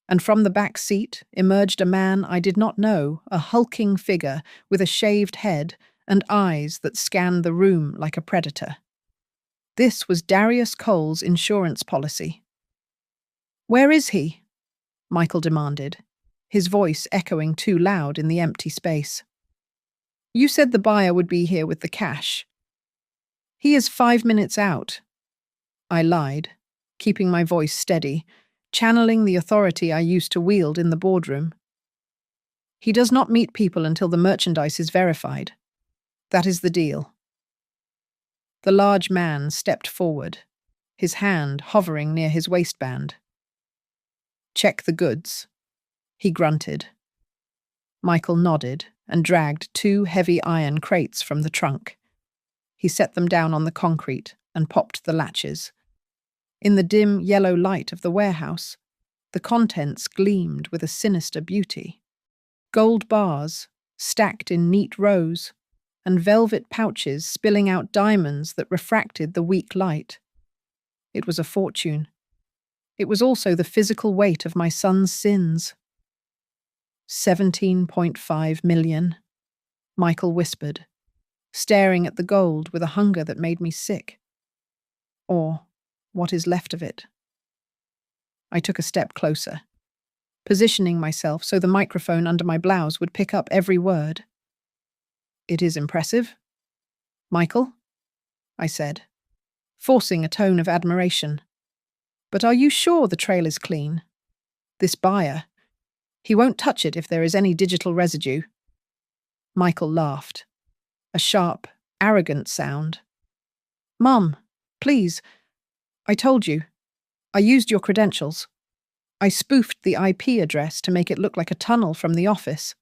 And from the back seat emerged a man I did not know, a hulking figure with a shaved head and eyes that scanned the room like a predator. This was Darius Cole's insurance policy. "Where is he?" Michael demanded, his voice echoing too loud in the empty space. "You said the buyer would be here with the cash." "He is 5 minutes out." I lied, keeping my voice steady, channeling the authority I used to wield in the boardroom. "He does not meet people until the merchandise is verified. That is the deal." The large man stepped forward, his hand hovering near his waistband. "Check the goods," he grunted. Michael nodded and dragged 2 heavy iron crates from the trunk. He set them down on the concrete and popped the latches. In the dim yellow light of the warehouse, the contents gleamed with a sinister beauty. Gold bars, stacked in neat rows, and velvet pouches spilling out diamonds that refracted the weak light. It was a fortune. It was also the physical weight of my son's sins. 17.5 million, Michael whispered, staring at the gold with a hunger that made me sick. Or what is left of it. I took a step closer, positioning myself so the microphone under my blouse would pick up every word. "It is impressive, Michael," I said, forcing a tone of admiration. "But are you sure the trail is clean? This buyer, he won't touch it if there is any digital residue." Michael laughed, a sharp, arrogant sound. "Mum, please, I told you. I used your credentials. I spoofed the IP address to make it look like a tunnel from the office.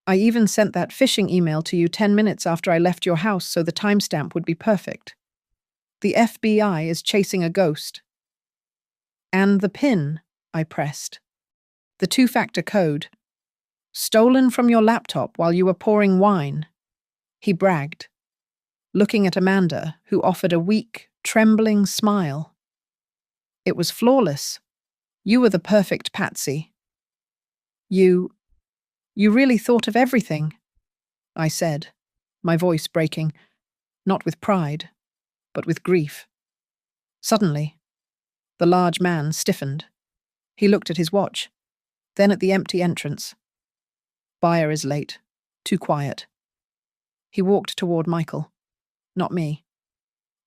I even sent that phishing email to you 10 minutes after I left your house so the timestamp would be perfect. The FBI is chasing a ghost." "And the PIN," I pressed. "The 2-factor code. Stolen from your laptop while you were pouring wine," he bragged, looking at Amanda, who offered a weak, trembling smile. "It was flawless. You were the perfect patsy." You really thought of everything," I said, my voice breaking, not with pride, but with grief. Suddenly, the large man stiffened. He looked at his watch, then at the empty entrance. "Buyer is late. Too quiet." He walked toward Michael, not me.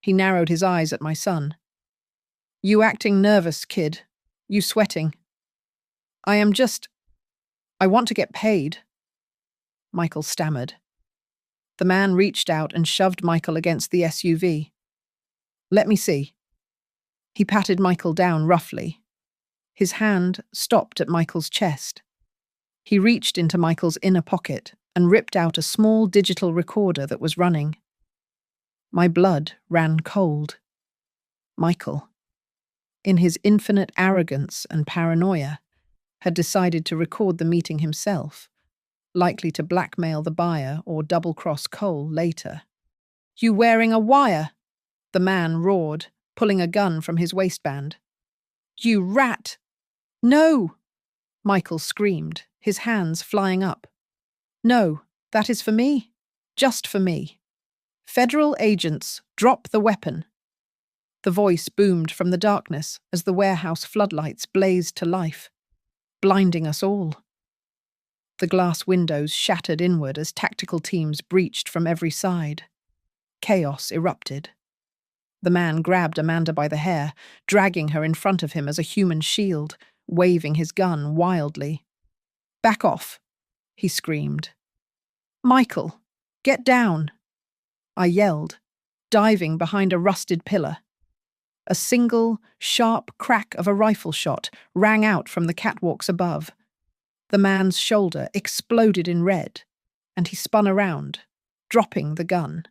He narrowed his eyes at my son. "You acting nervous, kid. You sweating." I want to get paid," Michael stammered. The man reached out and shoved Michael against the SUV. "Let me see." He patted Michael down roughly. His hand stopped at Michael's chest. He reached into Michael's inner pocket and ripped out a small digital recorder that was running. My blood ran cold. Michael, in his infinite arrogance and paranoia, had decided to record the meeting himself, likely to blackmail the buyer or double-cross Cole later. "You wearing a wire?" the man roared, pulling a gun from his waistband. "You rat!" "No!" Michael screamed, his hands flying up. "No, that is for me. Just for me. Federal agents, drop the weapon." The voice boomed from the darkness as the warehouse floodlights blazed to life, blinding us all. The glass windows shattered inward as tactical teams breached from every side. Chaos erupted. The man grabbed Amanda by the hair, dragging her in front of him as a human shield, waving his gun wildly. "Back off," he screamed. "Michael, get down," I yelled, diving behind a rusted pillar. A single, sharp crack of a rifle shot rang out from the catwalks above. The man's shoulder exploded in red, and he spun around, dropping the gun.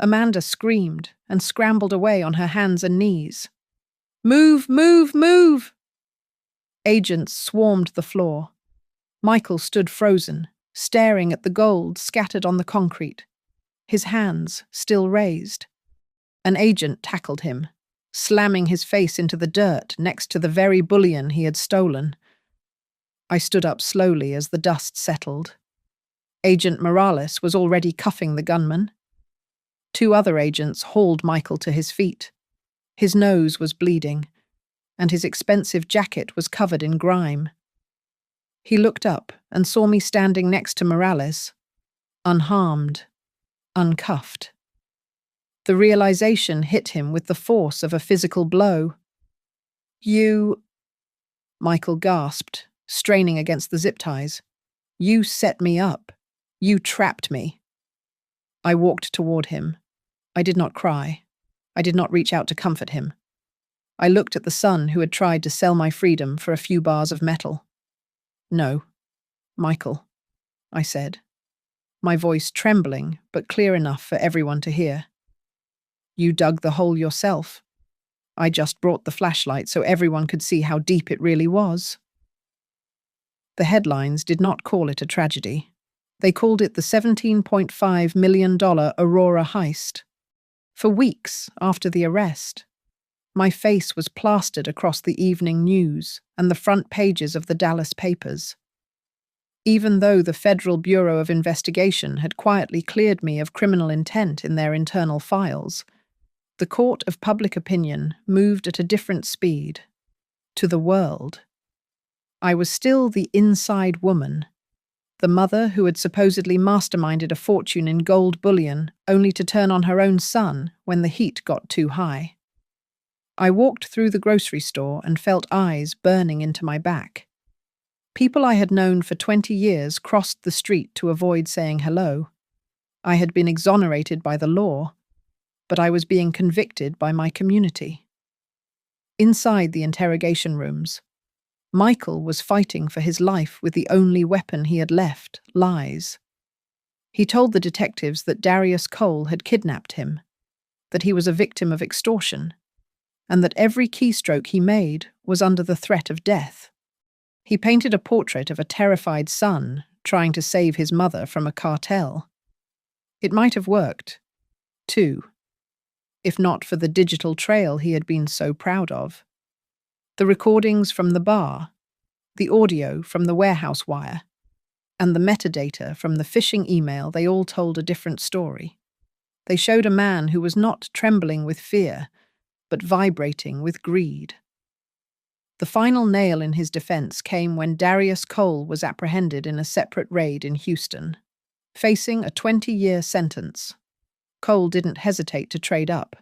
Amanda screamed and scrambled away on her hands and knees. "Move, move, move!" Agents swarmed the floor. Michael stood frozen, staring at the gold scattered on the concrete, his hands still raised. An agent tackled him, slamming his face into the dirt next to the very bullion he had stolen. I stood up slowly as the dust settled. Agent Morales was already cuffing the gunman. 2 other agents hauled Michael to his feet. His nose was bleeding, and his expensive jacket was covered in grime. He looked up and saw me standing next to Morales, unharmed, uncuffed. The realization hit him with the force of a physical blow. "You—" Michael gasped, straining against the zip ties. "You set me up. You trapped me." I walked toward him. I did not cry. I did not reach out to comfort him. I looked at the son who had tried to sell my freedom for a few bars of metal. "No, Michael," I said, my voice trembling but clear enough for everyone to hear. "You dug the hole yourself. I just brought the flashlight so everyone could see how deep it really was." The headlines did not call it a tragedy. They called it the $17.5 million Aurora heist. For weeks after the arrest, my face was plastered across the evening news and the front pages of the Dallas papers. Even though the Federal Bureau of Investigation had quietly cleared me of criminal intent in their internal files, the court of public opinion moved at a different speed. To the world, I was still the inside woman, the mother who had supposedly masterminded a fortune in gold bullion only to turn on her own son when the heat got too high. I walked through the grocery store and felt eyes burning into my back. People I had known for 20 years crossed the street to avoid saying hello. I had been exonerated by the law, but I was being convicted by my community. Inside the interrogation rooms, Michael was fighting for his life with the only weapon he had left, lies. He told the detectives that Darius Cole had kidnapped him, that he was a victim of extortion, and that every keystroke he made was under the threat of death. He painted a portrait of a terrified son trying to save his mother from a cartel. It might have worked, too, if not for the digital trail he had been so proud of. The recordings from the bar, the audio from the warehouse wire, and the metadata from the phishing email, they all told a different story. They showed a man who was not trembling with fear, but vibrating with greed. The final nail in his defense came when Darius Cole was apprehended in a separate raid in Houston. Facing a 20-year sentence, Cole didn't hesitate to trade up.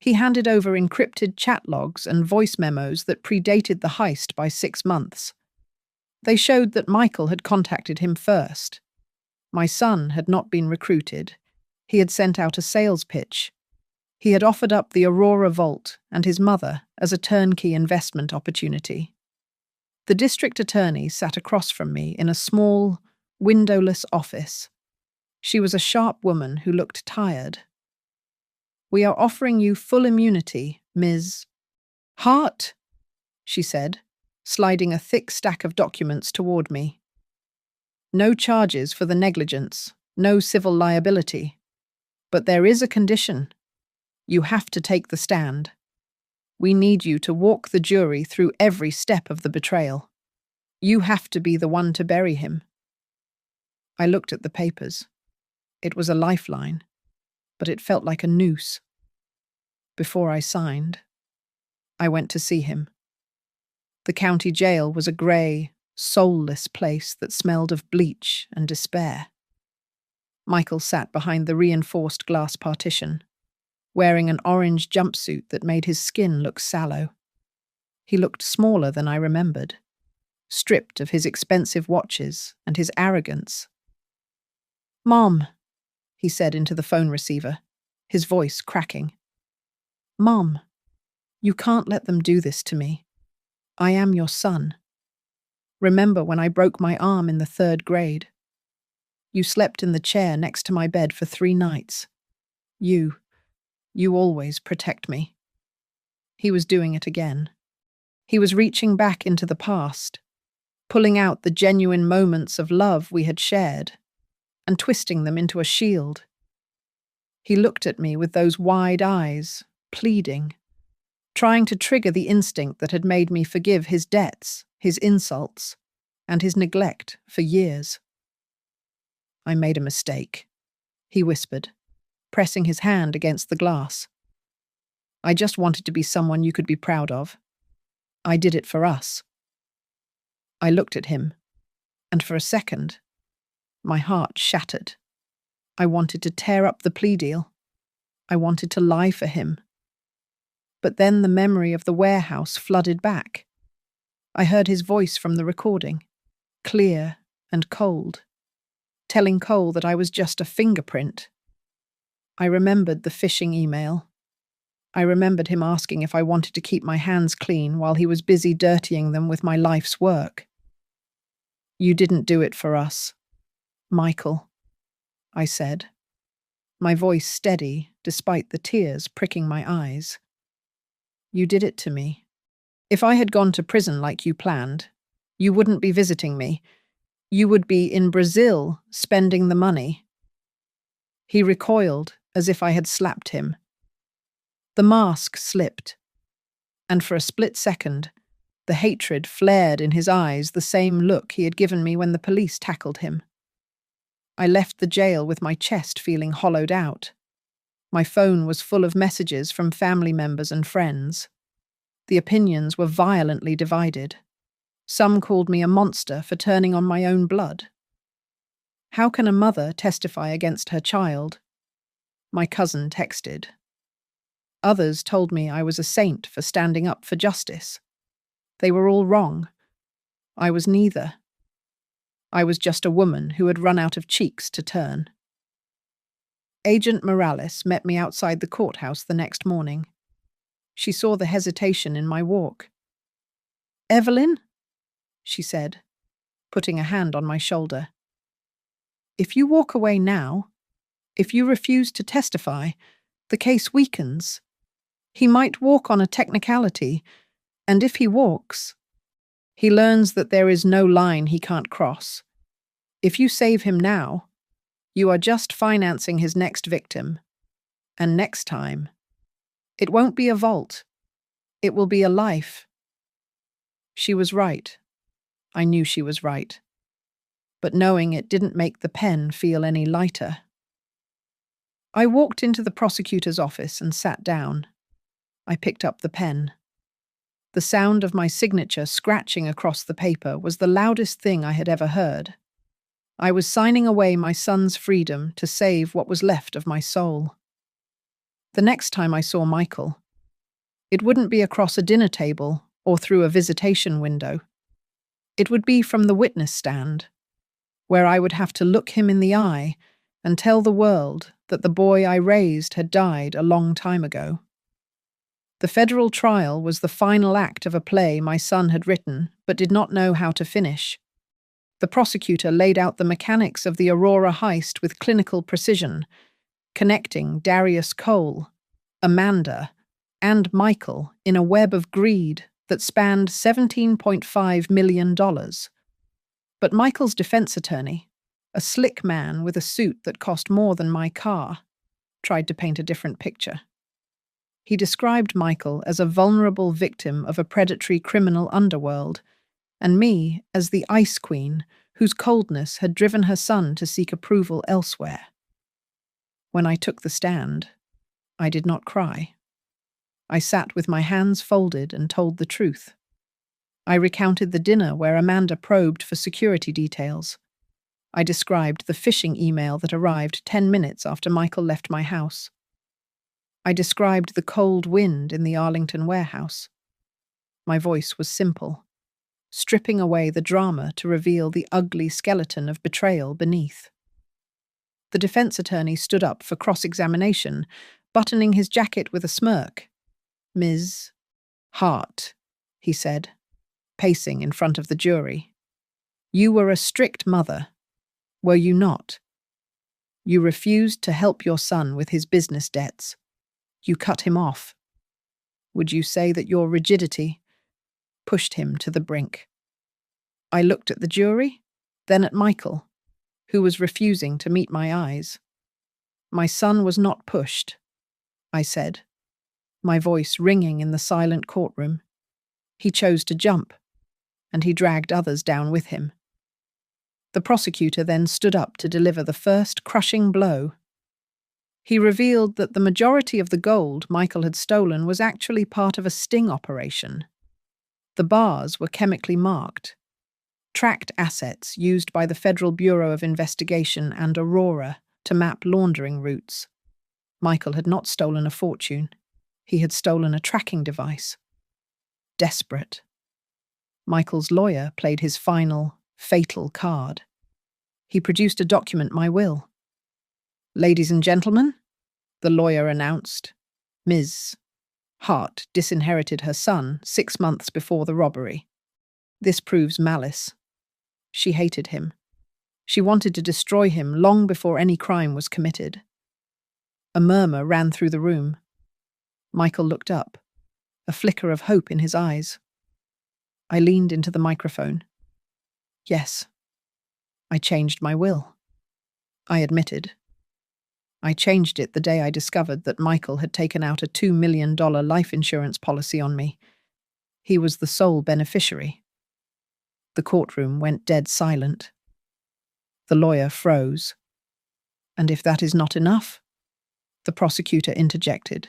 He handed over encrypted chat logs and voice memos that predated the heist by 6 months. They showed that Michael had contacted him first. My son had not been recruited. He had sent out a sales pitch. He had offered up the Aurora Vault and his mother as a turnkey investment opportunity. The district attorney sat across from me in a small, windowless office. She was a sharp woman who looked tired. "We are offering you full immunity, Ms. Hart," she said, sliding a thick stack of documents toward me. "No charges for the negligence, no civil liability. But there is a condition. You have to take the stand. We need you to walk the jury through every step of the betrayal. You have to be the one to bury him." I looked at the papers. It was a lifeline, but it felt like a noose. Before I signed, I went to see him. The county jail was a grey, soulless place that smelled of bleach and despair. Michael sat behind the reinforced glass partition. wearing an orange jumpsuit that made his skin look sallow. He looked smaller than I remembered, stripped of his expensive watches and his arrogance. "Mom," he said into the phone receiver, his voice cracking. "Mom, you can't let them do this to me. I am your son. Remember when I broke my arm in the 3rd grade? You slept in the chair next to my bed for 3 nights. You always protect me." He was doing it again. He was reaching back into the past, pulling out the genuine moments of love we had shared, and twisting them into a shield. He looked at me with those wide eyes, pleading, trying to trigger the instinct that had made me forgive his debts, his insults, and his neglect for years. "I made a mistake," he whispered, pressing his hand against the glass. "I just wanted to be someone you could be proud of. I did it for us." I looked at him, and for a second, my heart shattered. I wanted to tear up the plea deal. I wanted to lie for him. But then the memory of the warehouse flooded back. I heard his voice from the recording, clear and cold, telling Cole that I was just a fingerprint. I remembered the phishing email. I remembered him asking if I wanted to keep my hands clean while he was busy dirtying them with my life's work. "You didn't do it for us, Michael," I said, my voice steady despite the tears pricking my eyes. "You did it to me. If I had gone to prison like you planned, you wouldn't be visiting me. You would be in Brazil spending the money." He recoiled as if I had slapped him. The mask slipped, and for a split second, the hatred flared in his eyes, the same look he had given me when the police tackled him. I left the jail with my chest feeling hollowed out. My phone was full of messages from family members and friends. The opinions were violently divided. Some called me a monster for turning on my own blood. How can a mother testify against her child? My cousin texted. Others told me I was a saint for standing up for justice. They were all wrong. I was neither. I was just a woman who had run out of cheeks to turn. Agent Morales met me outside the courthouse the next morning. She saw the hesitation in my walk. "Evelyn?" she said, putting a hand on my shoulder. "If you walk away now, if you refuse to testify, the case weakens. He might walk on a technicality, and if he walks, he learns that there is no line he can't cross. If you save him now, you are just financing his next victim. And next time, it won't be a vault. It will be a life." She was right. I knew she was right. But knowing it didn't make the pen feel any lighter. I walked into the prosecutor's office and sat down. I picked up the pen. The sound of my signature scratching across the paper was the loudest thing I had ever heard. I was signing away my son's freedom to save what was left of my soul. The next time I saw Michael, it wouldn't be across a dinner table or through a visitation window. It would be from the witness stand, where I would have to look him in the eye and tell the world that the boy I raised had died a long time ago. The federal trial was the final act of a play my son had written but did not know how to finish. The prosecutor laid out the mechanics of the Aurora heist with clinical precision, connecting Darius Cole, Amanda, and Michael in a web of greed that spanned $17.5 million. But Michael's defense attorney, a slick man with a suit that cost more than my car, tried to paint a different picture. He described Michael as a vulnerable victim of a predatory criminal underworld, and me as the ice queen whose coldness had driven her son to seek approval elsewhere. When I took the stand, I did not cry. I sat with my hands folded and told the truth. I recounted the dinner where Amanda probed for security details. I described the phishing email that arrived 10 minutes after Michael left my house. I described the cold wind in the Arlington warehouse. My voice was simple, stripping away the drama to reveal the ugly skeleton of betrayal beneath. The defense attorney stood up for cross-examination, buttoning his jacket with a smirk. "Ms. Hart," he said, pacing in front of the jury. "You were a strict mother, were you not? You refused to help your son with his business debts. You cut him off. Would you say that your rigidity pushed him to the brink?" I looked at the jury, then at Michael, who was refusing to meet my eyes. "My son was not pushed," I said, my voice ringing in the silent courtroom. "He chose to jump, and he dragged others down with him." The prosecutor then stood up to deliver the first crushing blow. He revealed that the majority of the gold Michael had stolen was actually part of a sting operation. The bars were chemically marked, tracked assets used by the Federal Bureau of Investigation and Aurora to map laundering routes. Michael had not stolen a fortune. He had stolen a tracking device. Desperate, Michael's lawyer played his final, fatal card. He produced a document, my will. "Ladies and gentlemen," the lawyer announced, "Ms. Hart disinherited her son 6 months before the robbery. This proves malice. She hated him. She wanted to destroy him long before any crime was committed." A murmur ran through the room. Michael looked up, a flicker of hope in his eyes. I leaned into the microphone. "Yes, I changed my will," I admitted. "I changed it the day I discovered that Michael had taken out a $2 million life insurance policy on me. He was the sole beneficiary." The courtroom went dead silent. The lawyer froze. "And if that is not enough," the prosecutor interjected,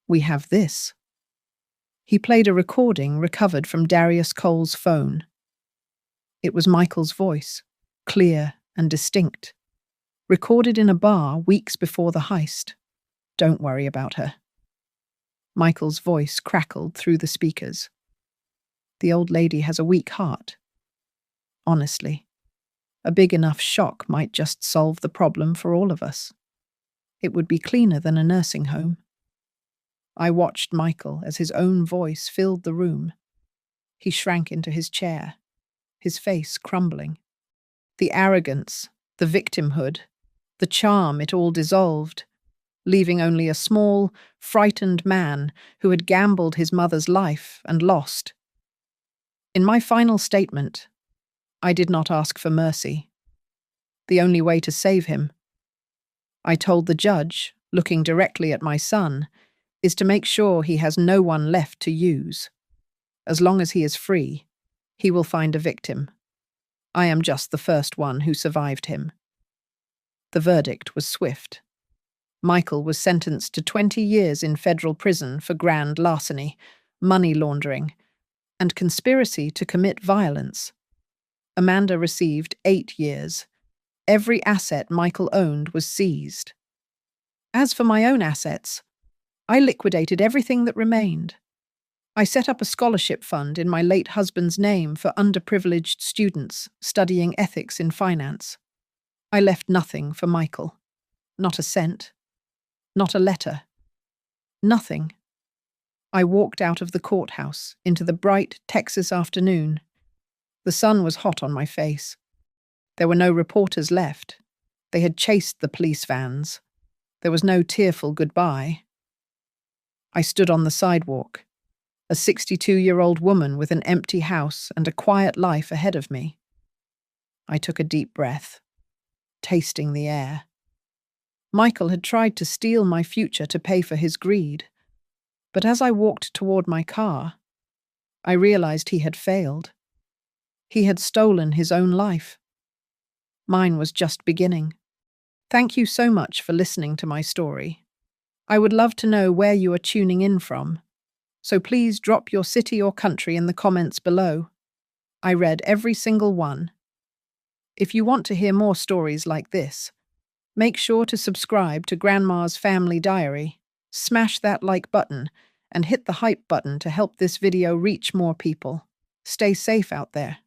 "we have this." He played a recording recovered from Darius Cole's phone. It was Michael's voice, clear and distinct, recorded in a bar weeks before the heist. "Don't worry about her." Michael's voice crackled through the speakers. "The old lady has a weak heart. Honestly, a big enough shock might just solve the problem for all of us. It would be cleaner than a nursing home." I watched Michael as his own voice filled the room. He shrank into his chair, his face crumbling. The arrogance, the victimhood, the charm, it all dissolved, leaving only a small, frightened man who had gambled his mother's life and lost. In my final statement, I did not ask for mercy. The only way to save him, I told the judge, looking directly at my son, is to make sure he has no one left to use. As long as he is free, he will find a victim. I am just the first one who survived him. The verdict was swift. Michael was sentenced to 20 years in federal prison for grand larceny, money laundering, and conspiracy to commit violence. Amanda received 8 years. Every asset Michael owned was seized. As for my own assets, I liquidated everything that remained. I set up a scholarship fund in my late husband's name for underprivileged students studying ethics in finance. I left nothing for Michael. Not a cent. Not a letter. Nothing. I walked out of the courthouse into the bright Texas afternoon. The sun was hot on my face. There were no reporters left. They had chased the police vans. There was no tearful goodbye. I stood on the sidewalk, a 62-year-old woman with an empty house and a quiet life ahead of me. I took a deep breath, tasting the air. Michael had tried to steal my future to pay for his greed, but as I walked toward my car, I realized he had failed. He had stolen his own life. Mine was just beginning. Thank you so much for listening to my story. I would love to know where you are tuning in from, so please drop your city or country in the comments below. I read every single one. If you want to hear more stories like this, make sure to subscribe to Grandma's Family Diary. Smash that like button and hit the hype button to help this video reach more people. Stay safe out there.